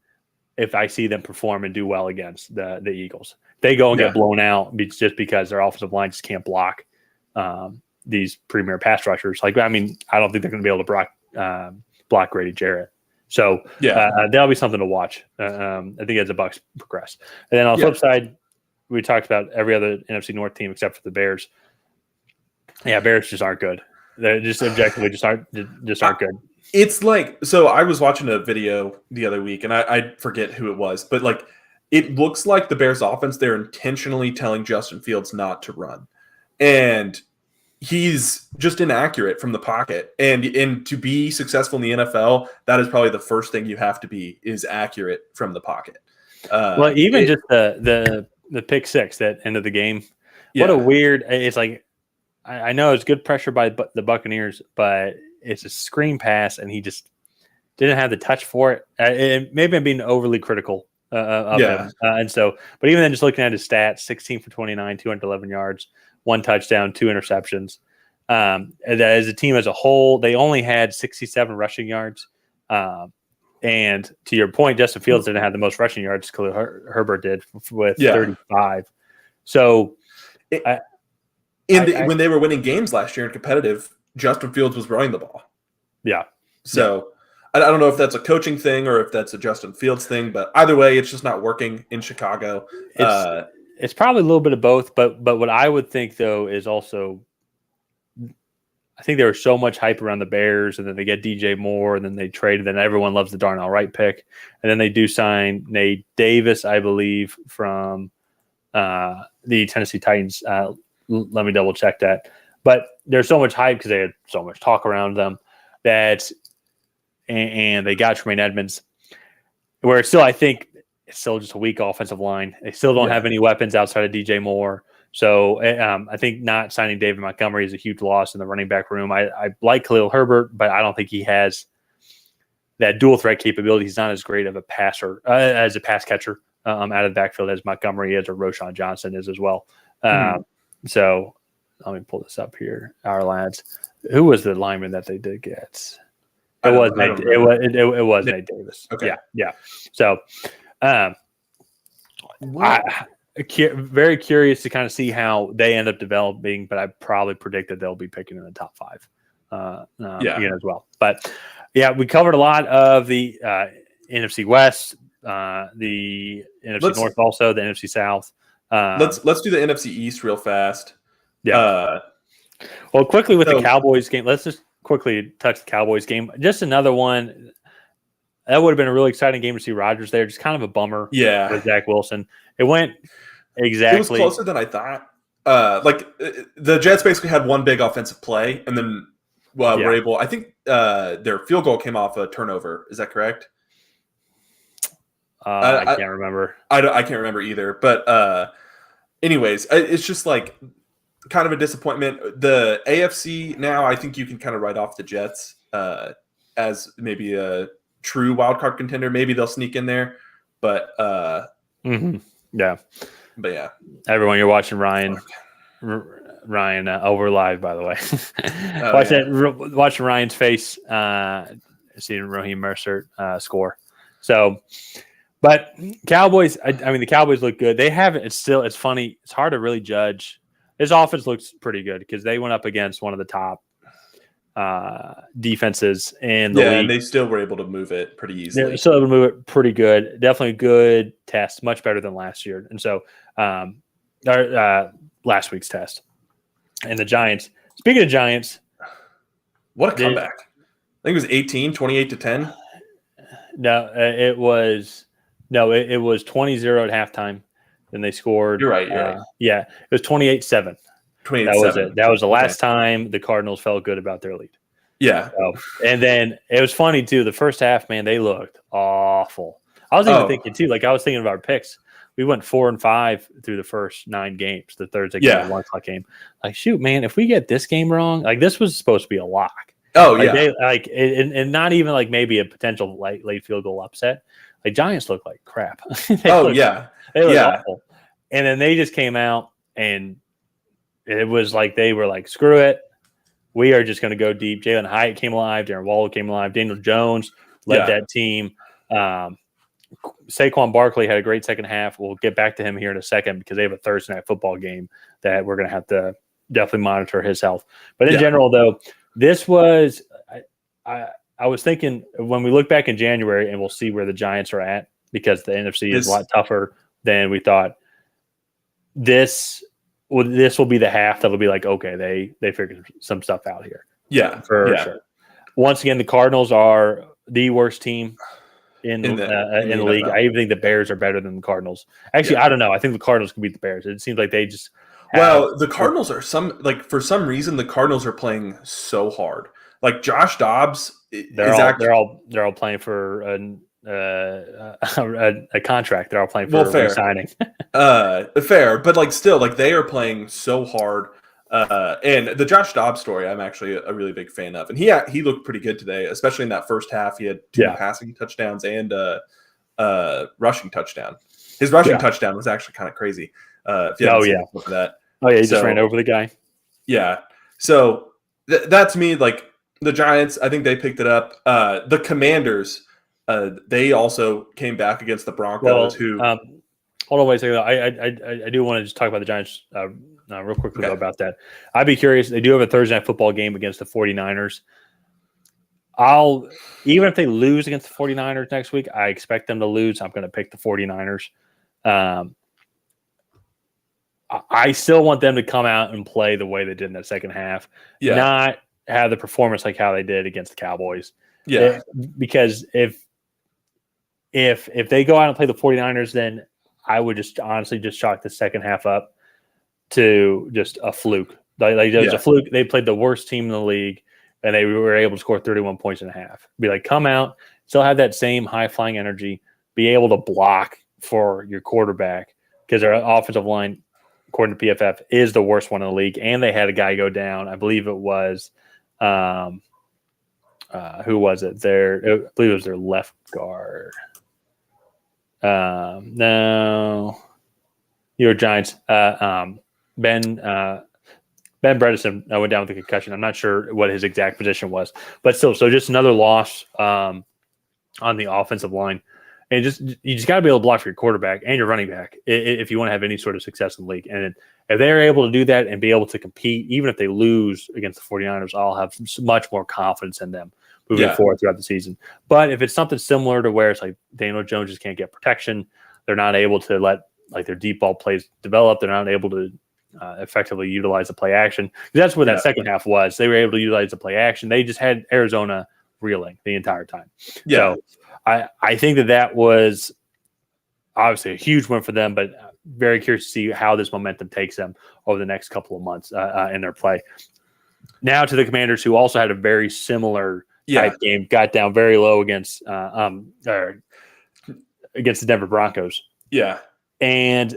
if I see them perform and do well against the Eagles. They go and get blown out just because their offensive line just can't block these premier pass rushers. I don't think they're going to be able to block Grady Jarrett. So that'll be something to watch. I think as the Bucs progress. And then on the flip side, we talked about every other NFC North team except for the Bears. Yeah, Bears just aren't good. They're just objectively aren't good. It's like, so I was watching a video the other week, and I forget who it was, but it looks like the Bears offense, they're intentionally telling Justin Fields not to run. And he's just inaccurate from the pocket. And to be successful in the NFL, that is probably the first thing you have to be, is accurate from the pocket. Just the pick six that end of the game. What a weird, it's like, I know it's good pressure by the Buccaneers, but it's a screen pass, and he just didn't have the touch for it. Maybe I'm being overly critical of him. And so, but even then, just looking at his stats, 16 for 29, 211 yards, 1 touchdown, 2 interceptions. As a team as a whole, they only had 67 rushing yards. And to your point, Justin Fields didn't have the most rushing yards. Khalil Herbert did with 35. So, when they were winning games last year in competitive, Justin Fields was running the ball. Yeah. So I don't know if that's a coaching thing or if that's a Justin Fields thing, but either way, it's just not working in Chicago. It's probably a little bit of both, but what I would think, though, is also I think there was so much hype around the Bears, and then they get DJ Moore, and then they trade, and then everyone loves the Darnell Wright pick. And then they do sign Nate Davis, I believe, from the Tennessee Titans. Let me double check that. But there's so much hype because they had so much talk around them and they got Tremaine Edmonds, where still I think it's still just a weak offensive line. They still don't have any weapons outside of DJ Moore. So I think not signing David Montgomery is a huge loss in the running back room. I like Khalil Herbert, but I don't think he has that dual threat capability. He's not as great of a passer as a pass catcher out of the backfield as Montgomery is or Roschon Johnson is as well. So let me pull this up here. Our lads. Who was the lineman that they did get? It was Nate Davis. Okay. Yeah. So very curious to kind of see how they end up developing, but I probably predict that they'll be picking in the top 5 again as well. But yeah, we covered a lot of the NFC West, the NFC North, also the NFC South. Let's do the NFC East real fast. Well, quickly with So- the Cowboys game, let's just quickly touch the Cowboys game. Just another one. That would have been a really exciting game to see Rodgers there. Just kind of a bummer Yeah. with Zach Wilson. It went exactly. It was closer than I thought. The Jets basically had one big offensive play, and then were able. I think their field goal came off a turnover. Is that correct? I can't remember. I can't remember either. But anyways, it's just like kind of a disappointment. The AFC now, I think you can kind of write off the Jets as maybe a true wild card contender. Maybe they'll sneak in there, but yeah. But yeah, everyone, you're watching Ryan over live, by the way. Watching Ryan's face, seeing Raheem Mercer score. So, but Cowboys, I mean, the Cowboys look good. They haven't. It's funny. It's hard to really judge. His offense looks pretty good because they went up against one of the top defenses in the league. And they still were able to move it pretty easily. They're still able to move it pretty good. Definitely a good test, much better than last year. And so, last week's test. And the Giants. Speaking of Giants, what a comeback! I think it was 28-10. No, it was 20-0 at halftime. Then they scored. You're right. Yeah, it was 28-7. 28-7. That was it. That was the last time the Cardinals felt good about their lead. Yeah. So, and then it was funny too. The first half, man, they looked awful. I was even thinking too. Like I was thinking of our picks. We went 4-5 through the first 9 games. The Thursday game, the 1 o'clock game. Like, shoot, man, if we get this game wrong, like this was supposed to be a lock. Oh like, yeah. And not even like maybe a potential late field goal upset. Like Giants look like crap. They look awful. And then they just came out and it was like they were like, screw it. We are just going to go deep. Jalen Hyatt came alive. Darren Waller came alive. Daniel Jones led that team. Saquon Barkley had a great second half. We'll get back to him here in a second because they have a Thursday night football game that we're going to have to definitely monitor his health. But in general, though, this was I was thinking when we look back in January and we'll see where the Giants are at because the NFC is a lot tougher than we thought. This will be the half that'll be like, okay, they figured some stuff out here. Yeah, for sure. Once again, the Cardinals are the worst team in the league. I even think the Bears are better than the Cardinals. Actually, I don't know. I think the Cardinals can beat the Bears. It seems like they just the Cardinals are for some reason the Cardinals are playing so hard. Like Josh Dobbs, they're all playing for a contract. They're all playing for fair signing. Fair, but like still, like they are playing so hard. And the Josh Dobbs story, I'm actually a really big fan of, and he looked pretty good today, especially in that first half. He had 2 passing touchdowns and rushing touchdown. His rushing touchdown was actually kind of crazy. If you look at that. Oh yeah, he just ran over the guy. Yeah, so that's me. Like the Giants, I think they picked it up. The Commanders, they also came back against the Broncos. Hold on, wait a second. I do want to just talk about the Giants real quickly about that. I'd be curious. They do have a Thursday night football game against the 49ers. Even if they lose against the 49ers next week, I expect them to lose. I'm going to pick the 49ers. I still want them to come out and play the way they did in that second half. Yeah. Not have the performance like how they did against the Cowboys. Yeah. Because if they go out and play the 49ers, then I would just honestly just chalk the second half up to just a fluke. Like it was a fluke. They played the worst team in the league, and they were able to score 31 points in a half. Be like, come out, still have that same high-flying energy, be able to block for your quarterback because their offensive line, according to PFF, is the worst one in the league. And they had a guy go down. I believe it was who was it? I believe it was their left guard. No, New York Giants. Ben Bredesen went down with a concussion. I'm not sure what his exact position was, but still, so just another loss on the offensive line. And you just got to be able to block for your quarterback and your running back if you want to have any sort of success in the league. And if they're able to do that and be able to compete, even if they lose against the 49ers, I'll have much more confidence in them moving forward throughout the season. But if it's something similar to where it's like Daniel Jones just can't get protection, they're not able to let like their deep ball plays develop, they're not able to effectively utilize the play action. That's what that second half was. They were able to utilize the play action. They just had Arizona reeling the entire time. Yeah. So I think that was obviously a huge win for them, but very curious to see how this momentum takes them over the next couple of months in their play. Now to the Commanders, who also had a very similar type game, got down very low against the Denver Broncos. Yeah. And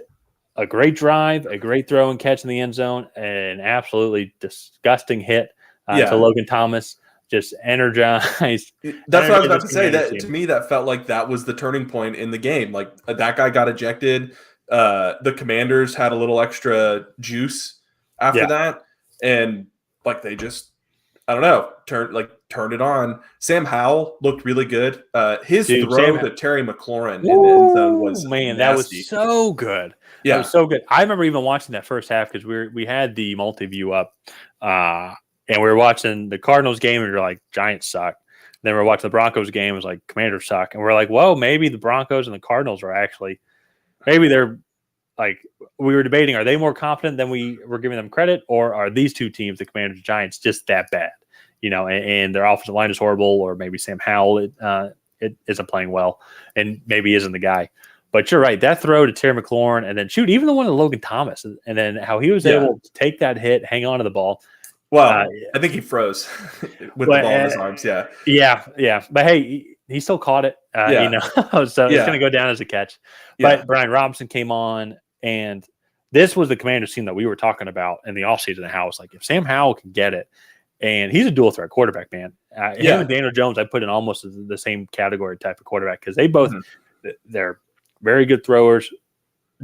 a great drive, a great throw and catch in the end zone, an absolutely disgusting hit to Logan Thomas. Just energized. That's what I was about to say. That to me, that felt like that was the turning point in the game. Like that guy got ejected. The Commanders had a little extra juice after that, and like they just, I don't know, turned it on. Sam Howell looked really good. His throw to Terry McLaurin in the end zone was nasty. That was so good. Yeah, that was so good. I remember even watching that first half because we had the multi-view up, and we were watching the Cardinals game, and we were like, Giants suck. Then we were watching the Broncos game, it was like, Commanders suck. And we're like, whoa, maybe the Broncos and the Cardinals are actually, maybe they're like, we were debating, are they more confident than we were giving them credit, or are these two teams, the Commanders and Giants, just that bad? And their offensive line is horrible, or maybe Sam Howell it isn't playing well, and maybe isn't the guy. But you're right, that throw to Terry McLaurin, and then even the one to Logan Thomas, and then how he was able to take that hit, hang on to the ball. Well, I think he froze with the ball in his arms. Yeah. But hey, he still caught it. So it's going to go down as a catch. But Brian Robinson came on, and this was the Commanders team that we were talking about in the offseason. How it's like, if Sam Howell can get it, and he's a dual threat quarterback, man. Him and Daniel Jones, I put in almost the same category type of quarterback, because they both they're very good throwers,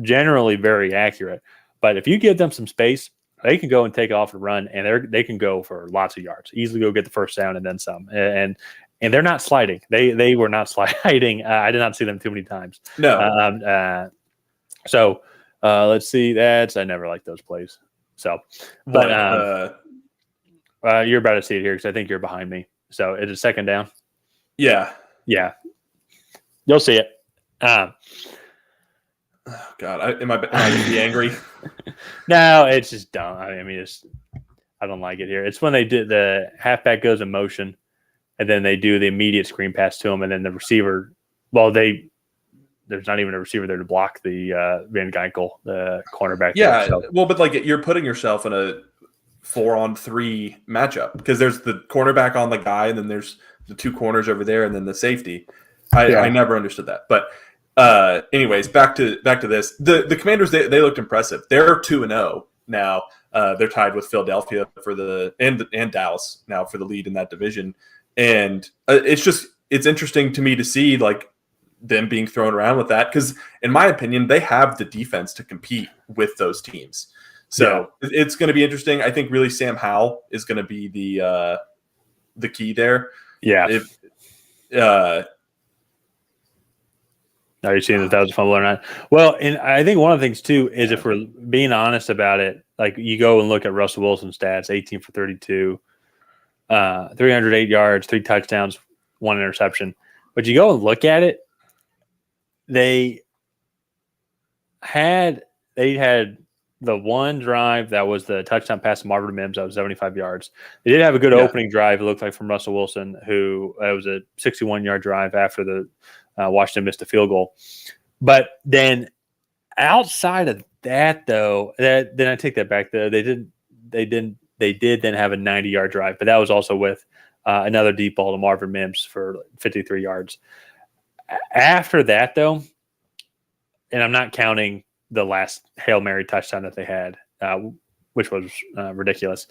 generally very accurate. But if you give them some space, they can go and take off and run, and they can go for lots of yards. Easily go get the first down and then some. And they're not sliding. They were not sliding. I did not see them too many times. No. So let's see. I never liked those plays. So, but you're about to see it here because I think you're behind me. So it's a second down. Yeah. You'll see it. Oh God, am I going to be angry? No, it's just dumb. I mean, I don't like it here. It's when they did the halfback goes in motion, and then they do the immediate screen pass to him, and then the receiver. Well, there's not even a receiver there to block the Van Ginkel, the cornerback. Yeah, well, but like you're putting yourself in a 4-on-3 matchup because there's the cornerback on the guy, and then there's the two corners over there, and then the safety. I never understood that, but. Anyways, back to this. The Commanders, they looked impressive. They're 2-0 now. They're tied with Philadelphia for and Dallas now for the lead in that division. And it's interesting to me to see like them being thrown around with that, because in my opinion, they have the defense to compete with those teams. So it's going to be interesting. I think really Sam Howell is going to be the key there. Yeah. Are you seeing that was a fumble or not? Well, and I think one of the things, too, is if we're being honest about it, like you go and look at Russell Wilson's stats, 18 for 32, 308 yards, 3 touchdowns, 1 interception. But you go and look at it, they had the one drive that was the touchdown pass to Marvin Mims that was 75 yards. They did have a good opening drive, it looked like, from Russell Wilson, who was a 61-yard drive after the Washington missed a field goal. But then outside of that, though, then I take that back. Though they did then have a 90-yard drive, but that was also with another deep ball to Marvin Mims for 53 yards. After that, though, and I'm not counting the last Hail Mary touchdown that they had, which was ridiculous.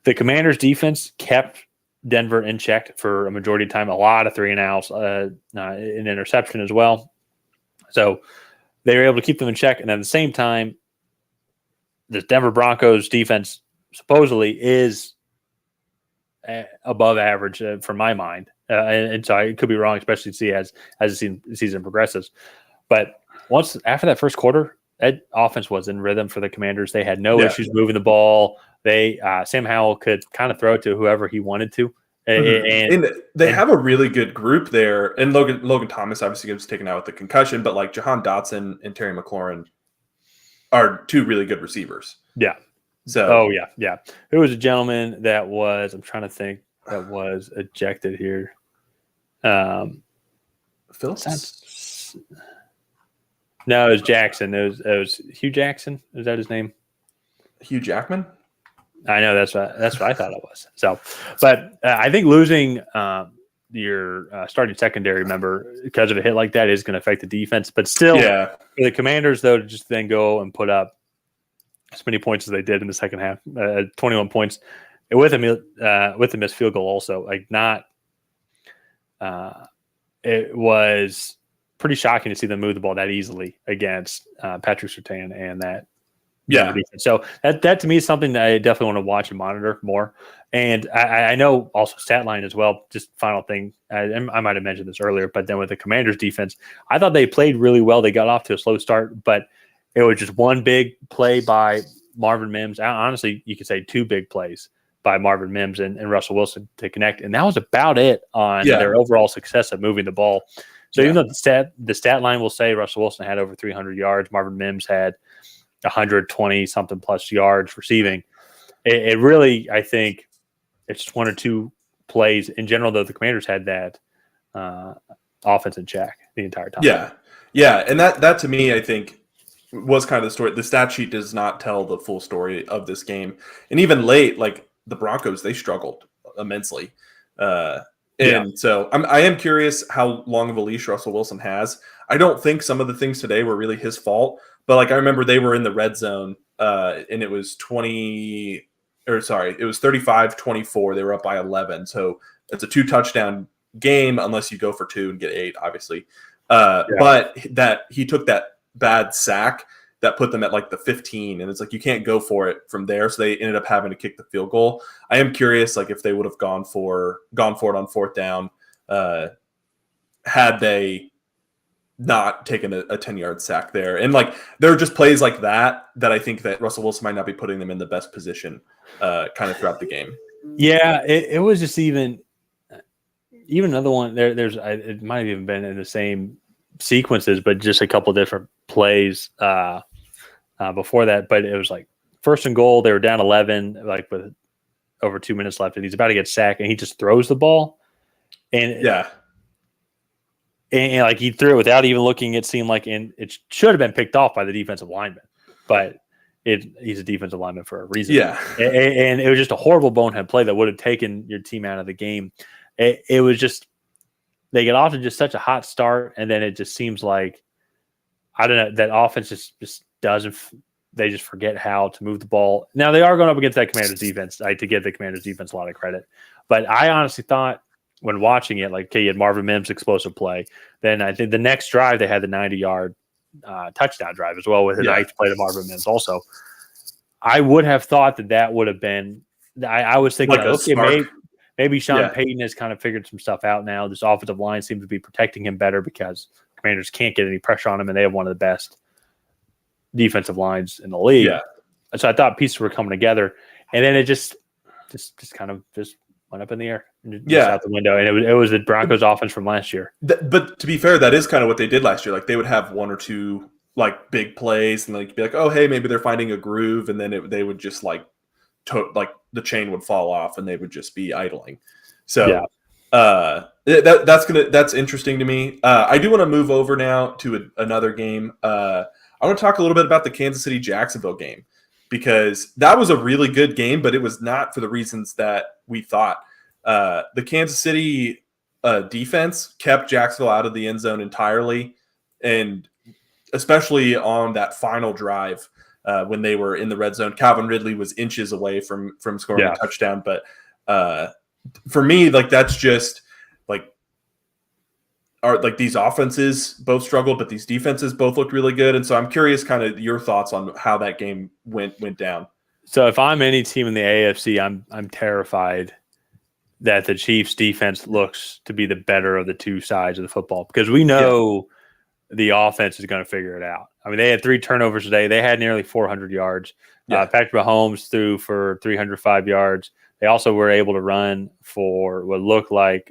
The Commanders' defense kept Denver in check for a majority of time, a lot of 3-and-outs, an interception as well. So they were able to keep them in check. And at the same time, the Denver Broncos defense supposedly is above average for my mind. And so I could be wrong, especially to see as the season progresses. But after that first quarter, that offense was in rhythm for the Commanders. They had no issues moving the ball. Sam Howell could kind of throw it to whoever he wanted to. And they have a really good group there. And Logan Thomas obviously gets taken out with the concussion, but like Jahan Dotson and Terry McLaurin, are two really good receivers. Yeah. So, yeah. There was a gentleman that was, I'm trying to think, that was ejected here. Phillips? No, it was Jackson. It was Hugh Jackson. Is that his name? Hugh Jackman? I know that's what I thought it was. So, but I think losing your starting secondary member because of a hit like that is going to affect the defense. But still, for the Commanders, though, to just then go and put up as many points as they did in the second half, 21 points, and with a missed field goal also, like not. It was pretty shocking to see them move the ball that easily against Patrick Surtain and that. Yeah. So that to me is something that I definitely want to watch and monitor more. And I know also stat line as well. Just final thing, I might have mentioned this earlier, but then with the Commanders defense, I thought they played really well. They got off to a slow start, but it was just one big play by Marvin Mims. Honestly, you could say two big plays by Marvin Mims and Russell Wilson to connect. And that was about it on their overall success of moving the ball. So even though the stat line will say Russell Wilson had over 300 yards, Marvin Mims had 120 something plus yards receiving. It really, I think it's just one or two plays in general, though the Commanders had that offense in check the entire time. Yeah. And that to me, I think was kind of the story. The stat sheet does not tell the full story of this game. And even late, like the Broncos, they struggled immensely. So I am curious how long of a leash Russell Wilson has. I don't think some of the things today were really his fault. But like I remember they were in the red zone and it was 35-24. They were up by 11. So it's a 2-touchdown game unless you go for 2 and get 8, obviously. But that he took that bad sack that put them at like the 15, and it's like you can't go for it from there. So they ended up having to kick the field goal. I am curious, like if they would have gone for it on 4th down, had they not taken a 10-yard sack there. And like there are just plays like that I think that Russell Wilson might not be putting them in the best position kind of throughout the game. Yeah, it was just even another one there. It might have even been in the same sequences, but just a couple different plays before that. But it was like 1st and goal. They were down 11, like with over 2 minutes left, and he's about to get sacked, and he just throws the ball. And And like he threw it without even looking, it seemed like, and it should have been picked off by the defensive lineman, but he's a defensive lineman for a reason. Yeah. And it was just a horrible bonehead play that would have taken your team out of the game. It was just, they get off to just such a hot start. And then it just seems like, I don't know, that offense just doesn't, they just forget how to move the ball. Now they are going up against that Commanders defense. To give the Commanders defense a lot of credit, but I honestly thought, when watching it, like, okay, you had Marvin Mims' explosive play. Then I think the next drive, they had the 90-yard touchdown drive as well with a nice play to Marvin Mims also. I would have thought that would have been – I was thinking, like, okay, maybe Sean Payton has kind of figured some stuff out now. This offensive line seems to be protecting him better because Commanders can't get any pressure on him, and they have one of the best defensive lines in the league. Yeah. So I thought pieces were coming together. And then it just kind of just went up in the air. Out the window, and it was the Broncos offense from last year. But to be fair, that is kind of what they did last year. Like they would have one or two like big plays, and like be like, oh hey, maybe they're finding a groove, and then they would just like the chain would fall off, and they would just be idling. So that's interesting to me. I do want to move over now to another game. I want to talk a little bit about the Kansas City Jacksonville game because that was a really good game, but it was not for the reasons that we thought. The Kansas City defense kept Jacksonville out of the end zone entirely, and especially on that final drive when they were in the red zone. Calvin Ridley was inches away from scoring a touchdown, but for me, like that's just like these offenses both struggled, but these defenses both looked really good, and so I'm curious, kind of your thoughts on how that game went down. So if I'm any team in the AFC, I'm terrified that the Chiefs defense looks to be the better of the two sides of the football because we know the offense is going to figure it out. I mean, they had 3 turnovers today. They had nearly 400 yards. Patrick Mahomes threw for 305 yards. They also were able to run for what looked like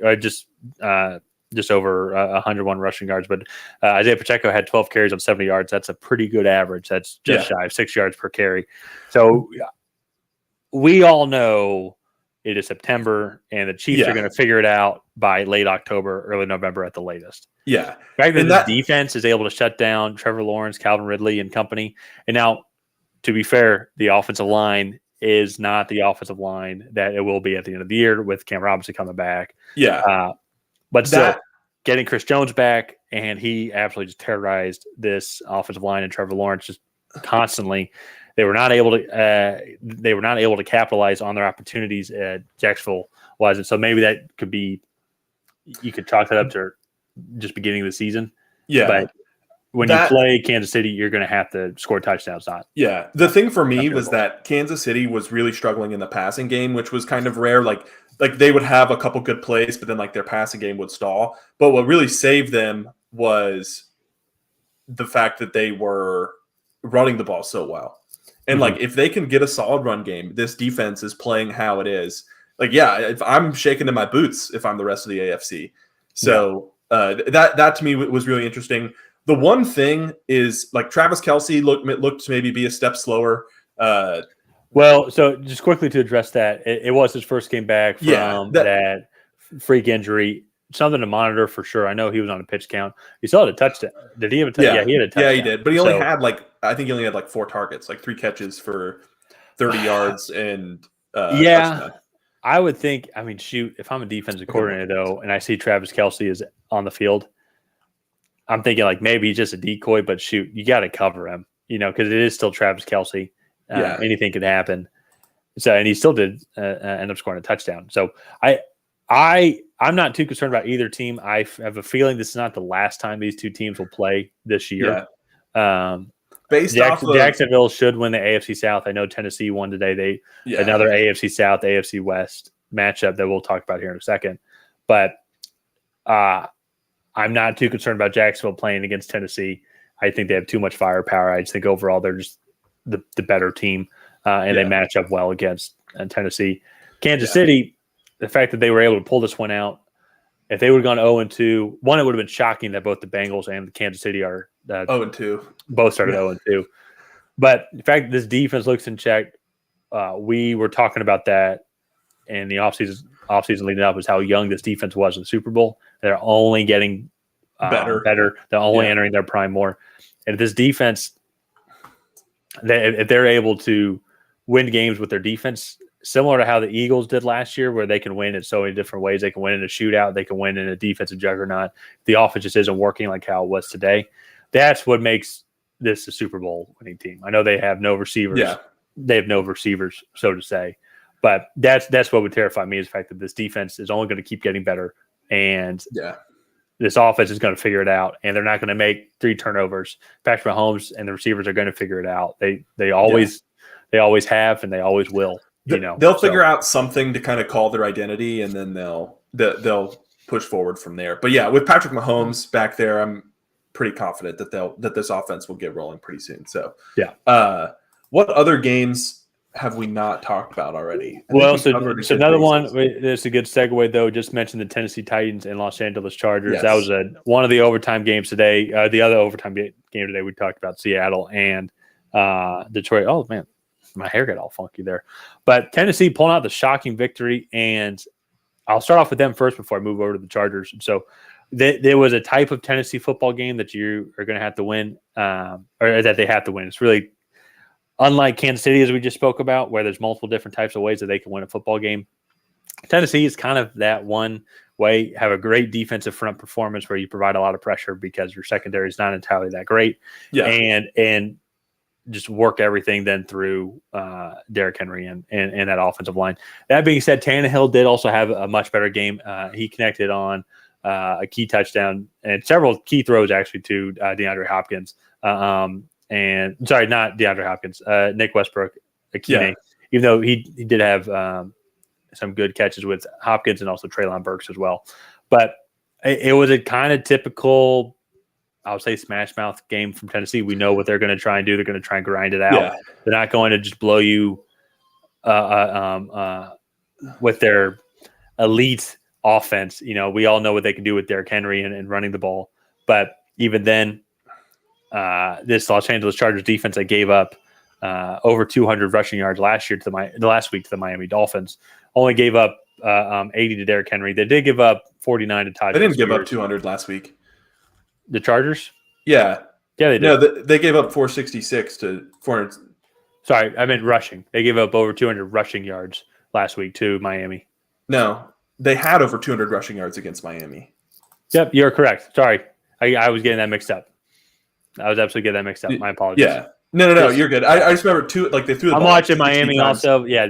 just over 101 rushing yards. But Isaiah Pacheco had 12 carries on 70 yards. That's a pretty good average. That's just shy of 6 yards per carry. So we all know it is September, and the Chiefs are going to figure it out by late October, early November at the latest. Yeah. The fact that the defense is able to shut down Trevor Lawrence, Calvin Ridley, and company. And now, to be fair, the offensive line is not the offensive line that it will be at the end of the year with Cam Robinson coming back. Yeah. But still, getting Chris Jones back, and he absolutely just terrorized this offensive line and Trevor Lawrence just constantly. They were not able to capitalize on their opportunities at Jacksonville, wasn't. So maybe that could be, you could chalk that up to just beginning of the season. Yeah. But when you play Kansas City, you're going to have to score touchdowns. Yeah. The thing for me was that Kansas City was really struggling in the passing game, which was kind of rare. Like they would have a couple good plays, but then like their passing game would stall. But what really saved them was the fact that they were running the ball so well. And like if they can get a solid run game, this defense is playing how it is. Like, if I'm shaking in my boots if I'm the rest of the AFC. So that to me was really interesting. The one thing is like Travis Kelce looked to maybe be a step slower. Well, so just quickly to address that, it was his first game back from that freak injury. Something to monitor for sure. I know he was on a pitch count. He still had a touchdown. Did he have a touchdown? Yeah, he had a touchdown. Yeah, he did. But he only had I think he only had 4 targets, 3 catches for 30 yards and touchdown. I would think, I mean, shoot, if I'm a defensive coordinator though, and I see Travis Kelce is on the field, I'm thinking maybe he's just a decoy, but shoot, you got to cover him, because it is still Travis Kelce. Anything could happen. So, and he still did end up scoring a touchdown. So I'm not too concerned about either team. I have a feeling this is not the last time these two teams will play this year. Jacksonville should win the AFC South. I know Tennessee won today. Another AFC South, AFC West matchup that we'll talk about here in a second. But I'm not too concerned about Jacksonville playing against Tennessee. I think they have too much firepower. I just think overall they're just the better team, and they match up well against Tennessee. Kansas City, the fact that they were able to pull this one out, if they would have gone 0-2, one, it would have been shocking that both the Bengals and the Kansas City are 0-2. Both started 0-2. But the fact that this defense looks in check, we were talking about that in the offseason leading up, is how young this defense was in the Super Bowl. They're only getting better. They're only entering their prime more. And if this defense, if they're able to win games with their defense, similar to how the Eagles did last year, where they can win in so many different ways. They can win in a shootout. They can win in a defensive juggernaut. The offense just isn't working like how it was today. That's what makes this a Super Bowl winning team. I know they have no receivers. Yeah. They have no receivers, so to say. But that's what would terrify me, is the fact that this defense is only going to keep getting better. And this offense is going to figure it out. And they're not going to make 3 turnovers. Patrick Mahomes and the receivers are going to figure it out. They always have, and they always will. They'll figure out something to kind of call their identity, and then they'll push forward from there. But with Patrick Mahomes back there, I'm pretty confident that this offense will get rolling pretty soon. So what other games have we not talked about already? Well, so another one. It's a good segue though. Just mentioned the Tennessee Titans and Los Angeles Chargers. Yes. That was one of the overtime games today. The other overtime game today, we talked about Seattle and Detroit. Oh man, my hair got all funky there. But Tennessee pulling out the shocking victory, and I'll start off with them first before I move over to the Chargers. So there was a type of Tennessee football game that you are going to have to win, or that they have to win. It's really unlike Kansas City, as we just spoke about, where there's multiple different types of ways that they can win a football game. Tennessee is kind of that one way. Have a great defensive front performance where you provide a lot of pressure because your secondary is not entirely that great. And just work everything then through Derrick Henry and that offensive line. That being said, Tannehill did also have a much better game. He connected on a key touchdown and several key throws actually to DeAndre Hopkins. And sorry, not DeAndre Hopkins, Nick Westbrook, even though he did have some good catches with Hopkins and also Treylon Burks as well. But it was a kind of typical, I would say, smash mouth game from Tennessee. We know what they're going to try and do. They're going to try and grind it out. Yeah. They're not going to just blow you with their elite offense. We all know what they can do with Derrick Henry and running the ball. But even then, this Los Angeles Chargers defense that gave up over 200 rushing yards last week to the Miami Dolphins only gave up 80 to Derrick Henry. They did give up 49 to Todd. They didn't give up 200 last week. The Chargers? Yeah. Yeah, they did. No, they gave up 466 to 400. Sorry, I meant rushing. They gave up over 200 rushing yards last week to Miami. No, they had over 200 rushing yards against Miami. Yep, you're correct. Sorry. I was getting that mixed up. I was absolutely getting that mixed up. My apologies. Yeah. No, you're good. I just remember they threw the ball. I'm watching Miami times. also. Yeah,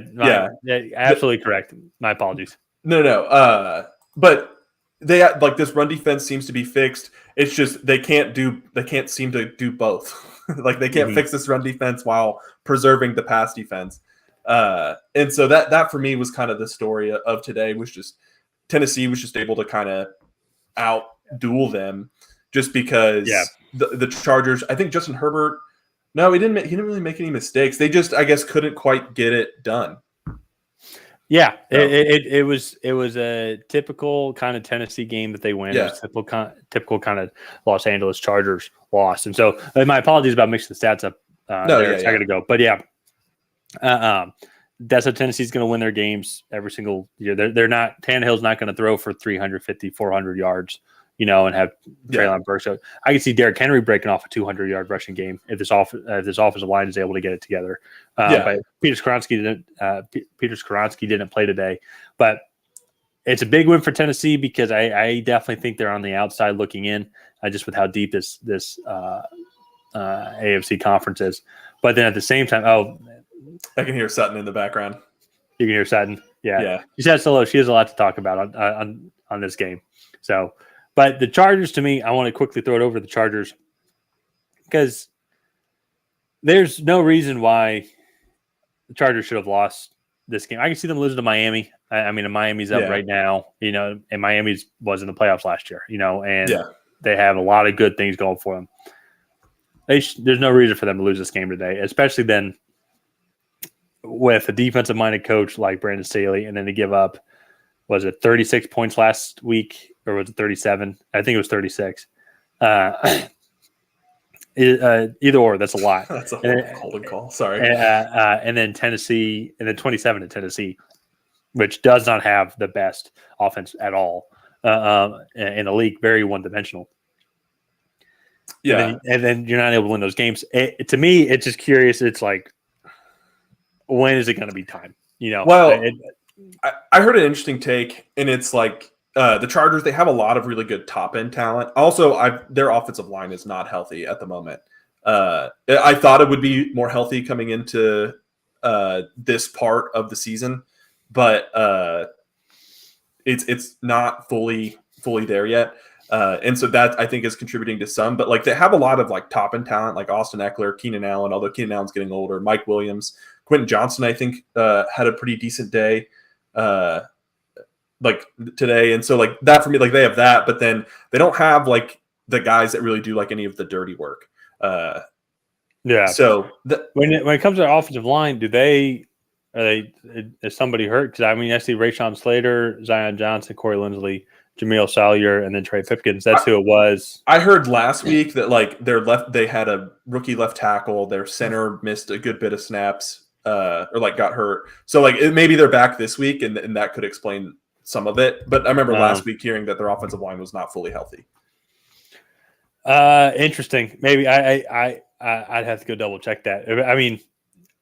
absolutely correct. My apologies. No. But they this run defense seems to be fixed. It's just they can't seem to do both. They can't fix this run defense while preserving the pass defense. And so that for me was kind of the story of today, was just Tennessee was just able to kind of out-duel them just because the Chargers, I think Justin Herbert, no, he didn't really make any mistakes. They just, I guess, couldn't quite get it done. Yeah, it was a typical kind of Tennessee game that they win. Yeah. It was typical kind of Los Angeles Chargers loss. And so my apologies about mixing the stats up a second ago. But that's how Tennessee's going to win their games every single year. Tannehill's not going to throw for 350, 400 yards, and have Traylon Burks. So I can see Derrick Henry breaking off a 200-yard rushing game if this offensive line is able to get it together. But Peter Skoronski didn't play today. But it's a big win for Tennessee because I definitely think they're on the outside looking in, just with how deep this AFC conference is. But then at the same time, I can hear Sutton in the background. You can hear Sutton. Yeah. She says hello. She has a lot to talk about on this game. So, but the Chargers, to me, I want to quickly throw it over to the Chargers because there's no reason why the Chargers should have lost this game. I can see them losing to Miami. I mean, Miami's up right now, and Miami's was in the playoffs last year, and they have a lot of good things going for them. There's no reason for them to lose this game today, especially then with a defensive-minded coach like Brandon Staley, and then to give up, was it 36 points last week, or was it 37? I think it was 36. Either or, that's a lot. That's a whole holding call. Sorry. And then Tennessee, and then 27 to Tennessee, which does not have the best offense at all in the league. Very one-dimensional. Yeah. And then you're not able to win those games. To me, it's just curious. It's like, when is it going to be time? Well, I heard an interesting take, and it's like the Chargers, they have a lot of really good top-end talent. Also, their offensive line is not healthy at the moment. I thought it would be more healthy coming into this part of the season, but it's not fully there yet. And so that I think is contributing to some, but they have a lot of top-end talent, like Austin Eckler, Keenan Allen, although Keenan Allen's getting older, Mike Williams, Quentin Johnson, I think had a pretty decent day today. And so that for me, they have that, but then they don't have the guys that really do any of the dirty work. So when it comes to the offensive line, is somebody hurt? Because I see Rashawn Slater, Zion Johnson, Corey Linsley, Jameel Salyer, and then Trey Pipkins. That's who it was. I heard last week that they had a rookie left tackle. Their center missed a good bit of snaps, or got hurt. So maybe they're back this week, and that could explain some of it. But I remember last week hearing that their offensive line was not fully healthy. Interesting. Maybe I'd have to go double check that. I mean,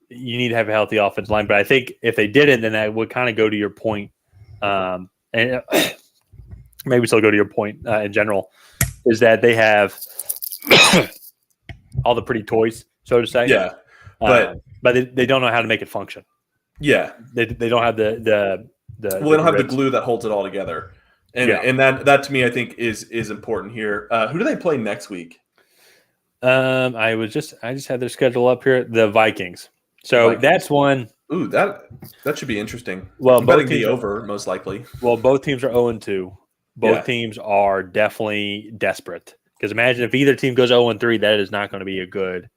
you need to have a healthy offensive line, but I think if they didn't, then that would kind of go to your point, and maybe still go to your point in general, is that they have all the pretty toys, so to say. Yeah, but they don't know how to make it function. Yeah, they don't have the they don't have the glue that holds it all together, and that to me I think is important here. Who do they play next week? I just had their schedule up here. The Vikings. So that's one. Ooh, that should be interesting. Well, I'm betting the over most likely. Well, both teams are 0-2. Both teams are definitely desperate, because imagine if either team goes 0-3, that is not going to be a good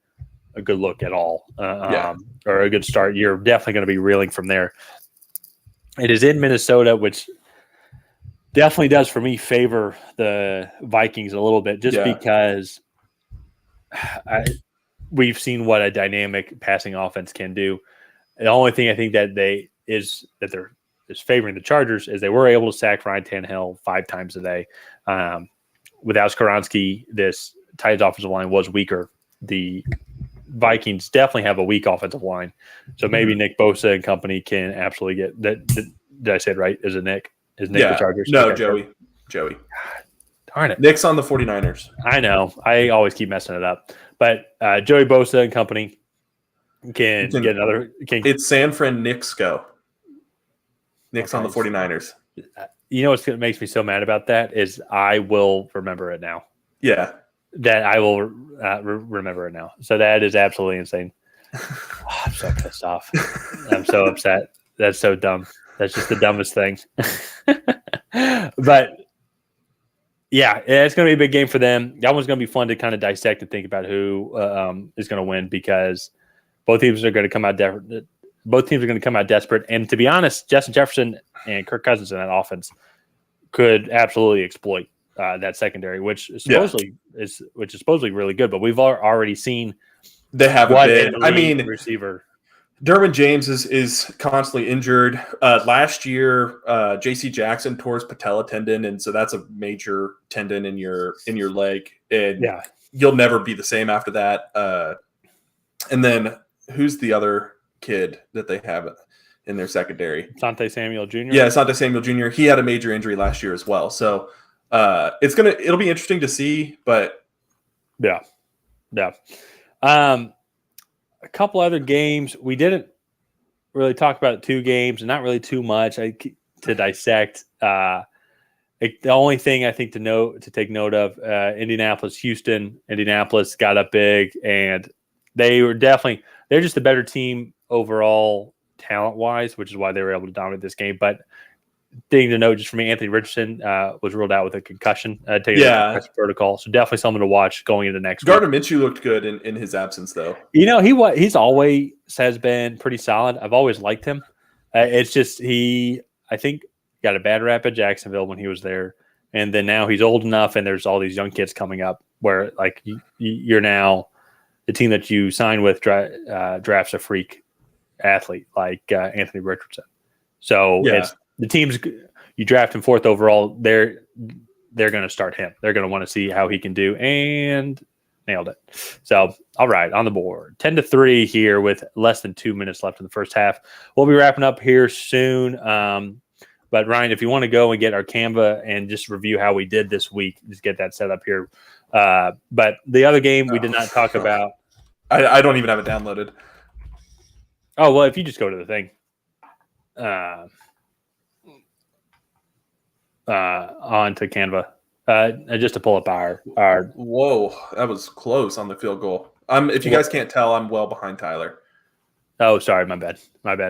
look at all, or a good start. You're definitely going to be reeling from there. It is in Minnesota, which definitely does for me favor the Vikings a little bit, just because we've seen what a dynamic passing offense can do. The only thing I think that they're favoring the Chargers is they were able to sack Ryan Tannehill 5 times a day. Without Skoronski, this Titans offensive line was weaker. The Vikings definitely have a weak offensive line, so maybe Nick Bosa and company can absolutely get that. Did I say it right? Is it Nick? Is Nick the Chargers? No, okay. Joey. Darn it. Nick's on the 49ers. I know. I always keep messing it up. But Joey Bosa and company can get another. It's San Francisco. Nick's on the 49ers. You know what's makes me so mad about that is I will remember it now. Yeah. That I will remember it now. So that is absolutely insane. Oh, I'm so pissed off. I'm so upset. That's so dumb. That's just the dumbest thing. But yeah, it's going to be a big game for them. That one's going to be fun to kind of dissect and think about who is going to win, because both teams are going to come out desperate. And to be honest, Justin Jefferson and Kirk Cousins in that offense could absolutely exploit that secondary, which is supposedly really good. But we've already seen they have a big receiver. Derwin James is constantly injured. Last year, J.C. Jackson tore his patella tendon, and so that's a major tendon in your leg. And you'll never be the same after that. And then who's the other kid that they have in their secondary? Asante Samuel Jr. Yeah, Asante Samuel Jr. He had a major injury last year as well. So it'll be interesting to see. But yeah. A couple other games. We didn't really talk about 2 games, and not really too much to dissect. The only thing I think to take note of, Indianapolis, Houston. Indianapolis got up big, and they're just the better team overall talent-wise, which is why they were able to dominate this game. But thing to note just for me, Anthony Richardson was ruled out with a concussion, taking a protocol. So definitely something to watch going into next week. Gardner Minshew looked good in his absence, though. He's always has been pretty solid. I've always liked him. It's just I think got a bad rap at Jacksonville when he was there, and then now he's old enough, and there's all these young kids coming up where like you're now the team that you sign with drafts a freak athlete like Anthony Richardson. So it's the teams you draft him 4th overall. They're going to start him. They're going to want to see how he can do, and nailed it. So, all right, on the board, 10-3 here with less than 2 minutes left in the first half. We'll be wrapping up here soon. But Ryan, if you want to go and get our Canva and just review how we did this week, just get that set up here. But the other game we did not talk about. I don't even have it downloaded. Oh, well, if you just go to the thing. Onto Canva, just to pull up our. Whoa, that was close on the field goal. If you guys can't tell, I'm well behind Tyler. Oh, sorry, my bad.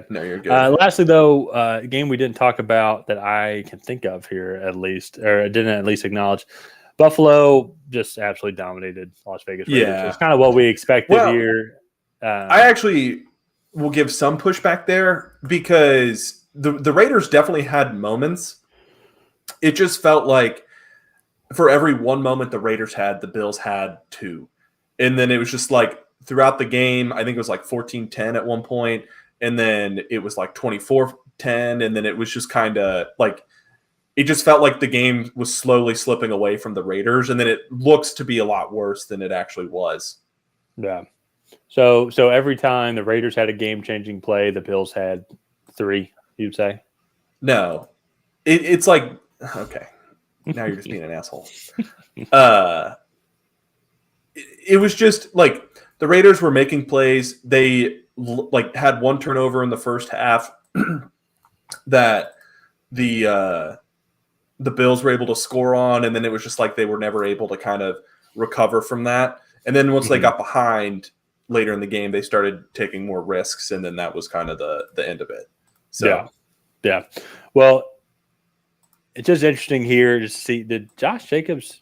No, you're good. Lastly, though, a game we didn't talk about that I can think of here, at least, or didn't at least acknowledge. Buffalo just absolutely dominated Las Vegas Raiders. Yeah, it's kind of what we expected here. I actually will give some pushback there because the Raiders definitely had moments. It just felt like for every one moment the Raiders had, the Bills had 2. And then it was just like throughout the game, I think it was like 14-10 at one point, and then it was like 24-10, and then it was just kind of like it just felt like the game was slowly slipping away from the Raiders, and then it looks to be a lot worse than it actually was. Yeah. So every time the Raiders had a game-changing play, the Bills had 3, you'd say? No. It's like okay, now you're just being an asshole. It was just like the Raiders were making plays. They like had one turnover in the first half that the Bills were able to score on, and then it was just like they were never able to kind of recover from that. And then once they got behind later in the game, they started taking more risks, and then that was kind of the end of it. So yeah. Well, it's just interesting here to see, did Josh Jacobs,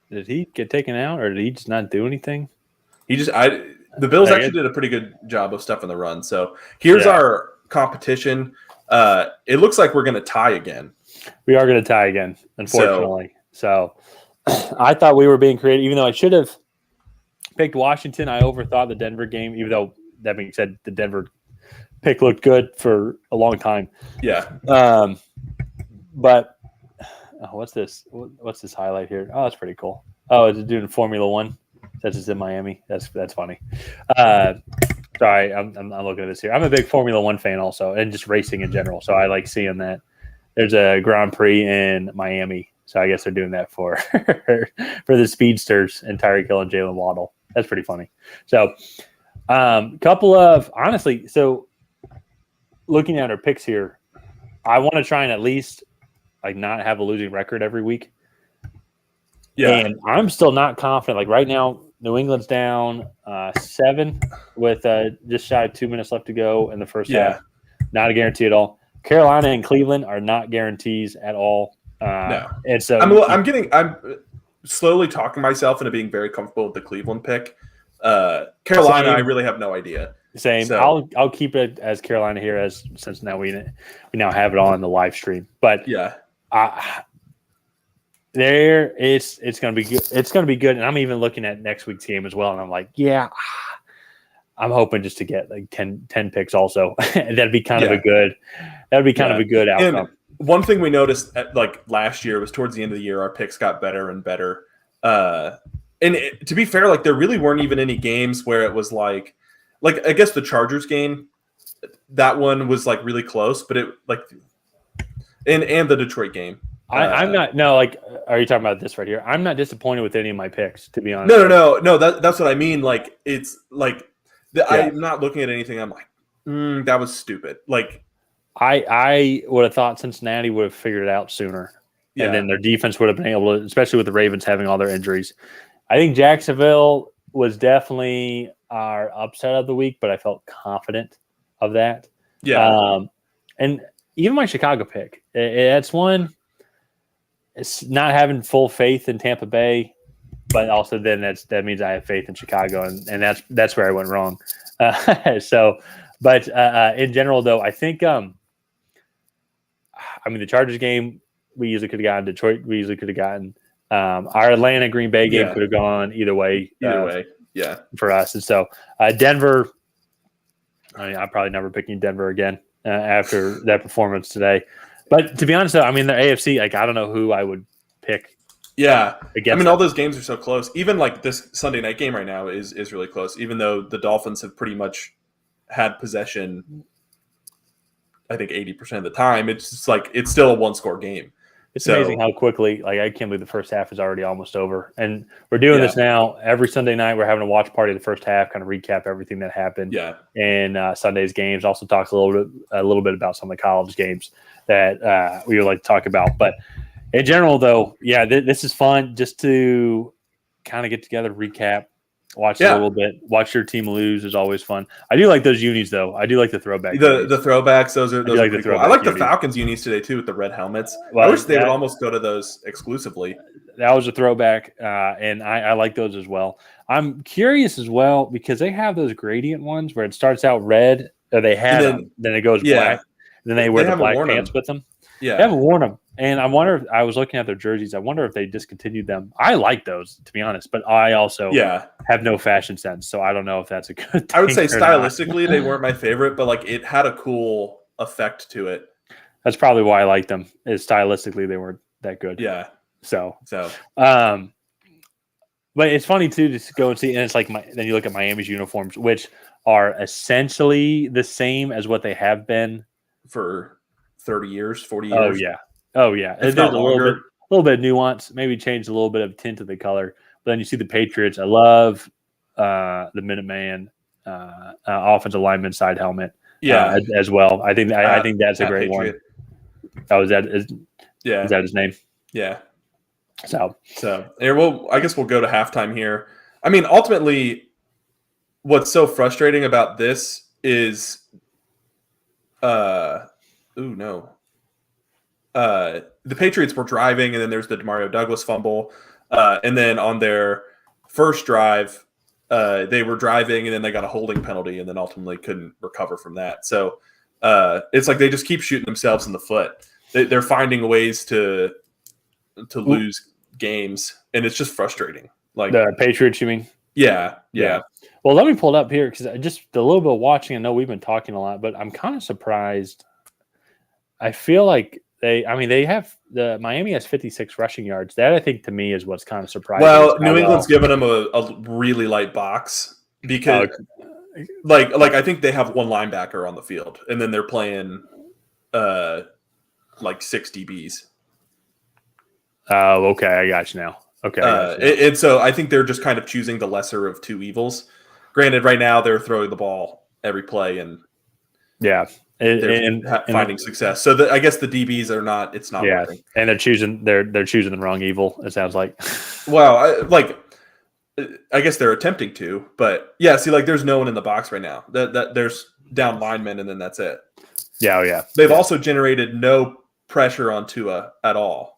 did he get taken out, or did he just not do anything? The Bills actually did a pretty good job of stuffing the run. So here's our competition. It looks like we're going to tie again. We are going to tie again, unfortunately. So I thought we were being creative, even though I should have picked Washington. I overthought the Denver game, even though that being said, the Denver pick looked good for a long time. Yeah. But what's this? What's this highlight here? Oh, that's pretty cool. Oh, it's doing Formula One. That's just in Miami. That's funny. Sorry, I'm looking at this here. I'm a big Formula One fan also, and just racing in general. So I like seeing that. There's a Grand Prix in Miami, so I guess they're doing that for the speedsters and Tyreek Hill and Jalen Waddle. That's pretty funny. So, couple of honestly, so looking at our picks here, I want to try and at least like not have a losing record every week. Yeah, and I'm still not confident. Like right now, New England's down 7 with just shy of 2 minutes left to go in the first half. Not a guarantee at all. Carolina and Cleveland are not guarantees at all. No, and so I'm slowly talking myself into being very comfortable with the Cleveland pick. Carolina, I really have no idea. Same. So, I'll keep it as Carolina here, since now we now have it on the live stream. But yeah, it's going to be good. It's going to be good. And I'm even looking at next week's game as well. And I'm like, yeah, I'm hoping just to get like 10 picks also. That'd be kind of a good outcome. And one thing we noticed like last year was towards the end of the year, our picks got better and better. And to be fair, like there really weren't even any games where it was like I guess the Chargers game, that one was like really close, but it like and the Detroit game. I'm not. No, like, are you talking about this right here? I'm not disappointed with any of my picks, to be honest. No. That's what I mean. Like, it's like I'm not looking at anything. I'm like, that was stupid. Like, I would have thought Cincinnati would have figured it out sooner, and then their defense would have been able to, especially with the Ravens having all their injuries. I think Jacksonville was definitely our upset of the week, but I felt confident of that. Yeah, and even my Chicago pick, it's one. It's not having full faith in Tampa Bay, but also then that means I have faith in Chicago, and that's where I went wrong. But in general, though, I think the Chargers game we easily could have gotten. Detroit we easily could have gotten. Our Atlanta Green Bay game could have gone either way. For us, and so Denver. I'm probably never picking Denver again after that performance today. But to be honest, though, the AFC, like I don't know who I would pick. Yeah, against all those games are so close. Even like this Sunday night game right now is really close. Even though the Dolphins have pretty much had possession, I think 80% of the time, it's just like it's still a 1-score game. It's amazing how quickly, like I can't believe the first half is already almost over. And we're doing this now every Sunday night. We're having a watch party of the first half, kind of recap everything that happened in Sunday's games. Also talk a little bit about some of the college games that we would like to talk about. But in general, though, this is fun just to kind of get together, recap, watch a little bit, watch your team lose is always fun. I do like those unis, though. I do like the throwback. The throwbacks, those are pretty cool. I like the Falcons unis today, too, with the red helmets. Well, I wish they would almost go to those exclusively. That was a throwback, and I like those as well. I'm curious as well because they have those gradient ones where it starts out red, or they had them, then it goes black. Then they wear the black pants with them. Yeah, they haven't worn them. And I wonder if I was looking at their jerseys. I wonder if they discontinued them. I like those, to be honest, but I also have no fashion sense, so I don't know if that's a good thing. I would say stylistically they weren't my favorite, but like it had a cool effect to it. That's probably why I liked them. Is stylistically they weren't that good. Yeah. So. But it's funny too to go and see, and it's like then you look at Miami's uniforms, which are essentially the same as what they have been for 30 years, 40 years. Oh yeah. There's a little bit of nuance, maybe change a little bit of tint of the color. But then you see the Patriots. I love the Minuteman offensive lineman side helmet. As well. I think that's a great Patriot one. Oh, is that his name? Yeah. So I guess we'll go to halftime here. Ultimately, what's so frustrating about this is the Patriots were driving, and then there's the Demario Douglas fumble. And then on their first drive, they were driving, and then they got a holding penalty, and then ultimately couldn't recover from that. So it's like they just keep shooting themselves in the foot. they're finding ways to lose games, and it's just frustrating. Like The Patriots, you mean? yeah. Well, let me pull it up here because just a little bit of watching. I know we've been talking a lot, but I'm kind of surprised. I feel like they have Miami has 56 rushing yards. That I think to me is what's kind of surprising. Well, New England's given them a really light box because like I think they have one linebacker on the field, and then they're playing like 6 DBs. Oh, okay, I got you now. Okay, and so I think they're just kind of choosing the lesser of two evils. Granted, right now they're throwing the ball every play, and yeah, and finding success. So I guess the DBs are not. It's not working, and they're choosing the wrong evil. It sounds like. Well, I guess they're attempting to, but yeah. See, like there's no one in the box right now. That there's down linemen, and then that's it. Yeah. They've also generated no pressure on Tua at all,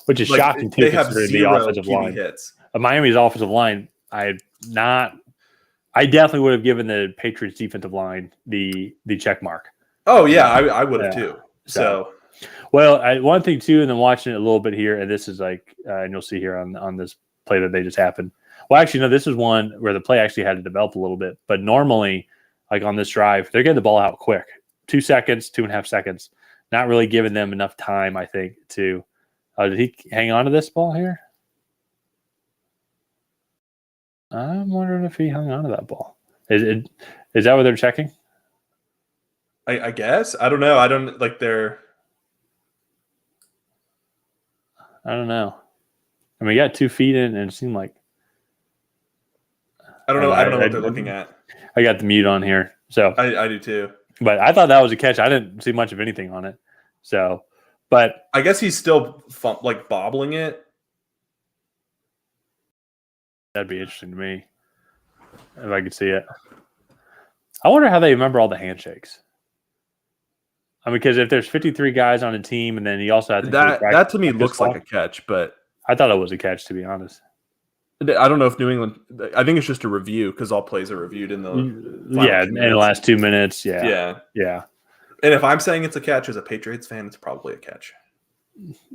which is shocking too. They have 0 offensive QB line hits. Miami's offensive line. I definitely would have given the Patriots defensive line the check mark. Oh yeah, I would have too. So well, one thing too, and then watching it a little bit here, and this is like, and you'll see here on this play that they just happened. Well, actually, no, this is one where the play actually had to develop a little bit. But normally, like on this drive, they're getting the ball out quick, 2 seconds, 2.5 seconds, not really giving them enough time, I think, to. Did he hang on to this ball here? I'm wondering if he hung on to that ball. Is that what they're checking? I guess. I don't know. I don't like their. I don't know. I mean, he got 2 feet in, and it seemed like. I don't know. I don't know what they're looking at. I got the mute on here, so I do too. But I thought that was a catch. I didn't see much of anything on it. So, but I guess he's still like bobbling it. That'd be interesting to me if I could see it. I wonder how they remember all the handshakes. I mean, because if there's 53 guys on a team, and then you also have to that to me looks like a catch, but I thought it was a catch, to be honest. I don't know if New England. I think it's just a review because all plays are reviewed in the in the last 2 minutes. Yeah. And if I'm saying it's a catch as a Patriots fan, it's probably a catch.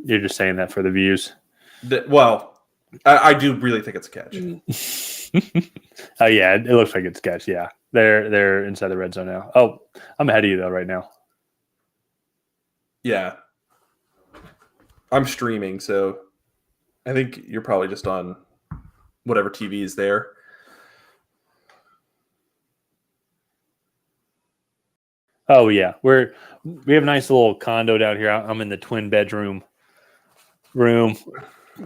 You're just saying that for the views. Well, I do really think it's a catch. Oh yeah, it looks like it's a catch. Yeah, they're inside the red zone now. Oh, I'm ahead of you though right now. Yeah, I'm streaming, so I think you're probably just on whatever TV is there. Oh yeah, we have a nice little condo down here. I'm in the twin bedroom room,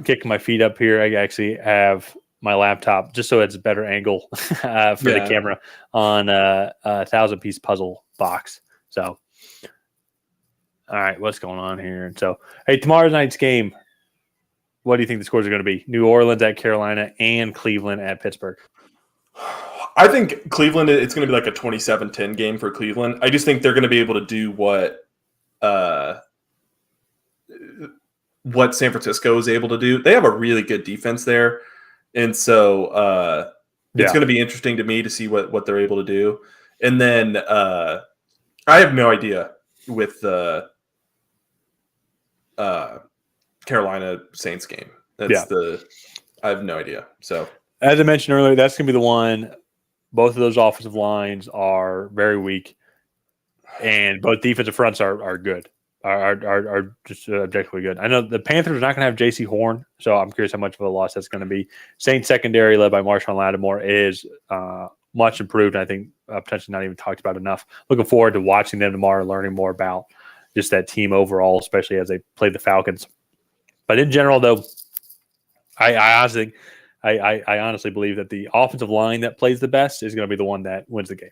kicking my feet up here. I actually have my laptop just so it's a better angle for the camera on a 1,000-piece puzzle box. So, all right, what's going on here? So, hey, tomorrow night's game. What do you think the scores are going to be? New Orleans at Carolina and Cleveland at Pittsburgh. I think Cleveland, it's going to be like a 27-10 game for Cleveland. I just think they're going to be able to do what San Francisco is able to do. They have a really good defense there. And so it's going to be interesting to me to see what they're able to do. And then I have no idea with the Carolina Saints game. I have no idea. So as I mentioned earlier, that's going to be the one. Both of those offensive lines are very weak, and both defensive fronts are good. Are just objectively good. I know the Panthers are not going to have J.C. Horn, so I'm curious how much of a loss that's going to be. Saints secondary, led by Marshawn Lattimore, is much improved. I think potentially not even talked about enough. Looking forward to watching them tomorrow, learning more about just that team overall, especially as they play the Falcons. But in general, though, I honestly believe that the offensive line that plays the best is going to be the one that wins the game.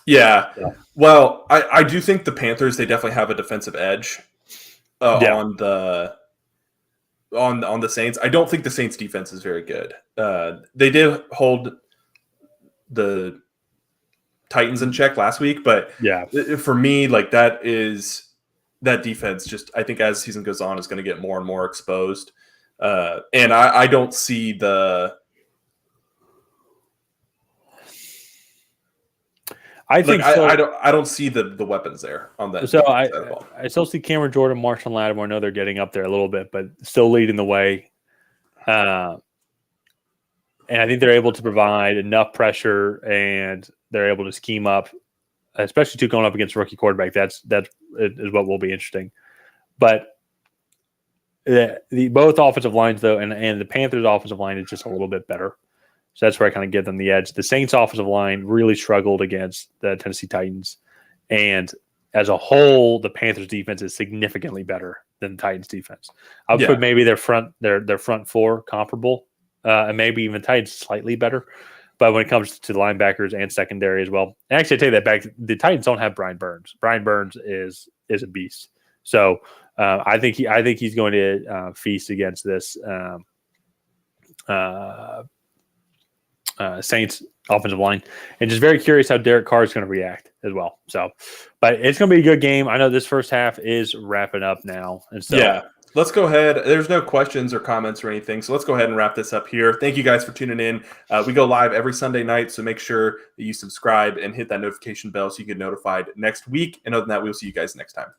Yeah. Well, I do think the Panthers, they definitely have a defensive edge on the Saints. I don't think the Saints defense is very good. They did hold the Titans in check last week, but for me, like that defense just, I think as season goes on, is going to get more and more exposed. And I don't see I think like, so. I don't see the weapons there on that. So defensive side of the ball. I still see Cameron Jordan, Marshall Lattimore. I know they're getting up there a little bit, but still leading the way. And I think they're able to provide enough pressure, and they're able to scheme up, especially to going up against a rookie quarterback. That is what will be interesting. But the both offensive lines, though, and the Panthers' offensive line is just a little bit better. So that's where I kind of give them the edge. The Saints' offensive line really struggled against the Tennessee Titans. And as a whole, the Panthers' defense is significantly better than the Titans' defense. I would put maybe their front four comparable, and maybe even the Titans slightly better. But when it comes to the linebackers and secondary as well, and actually I take that back. The Titans don't have Brian Burns. Brian Burns is a beast. So I think he's going to feast against this Saints offensive line, and just very curious how Derek Carr is going to react as well. So, but it's going to be a good game. I know this first half is wrapping up now, and so let's go ahead. There's no questions or comments or anything, so let's go ahead and wrap this up here. Thank you guys for tuning in. We go live every Sunday night, so make sure that you subscribe and hit that notification bell so you get notified next week. And other than that, we'll see you guys next time.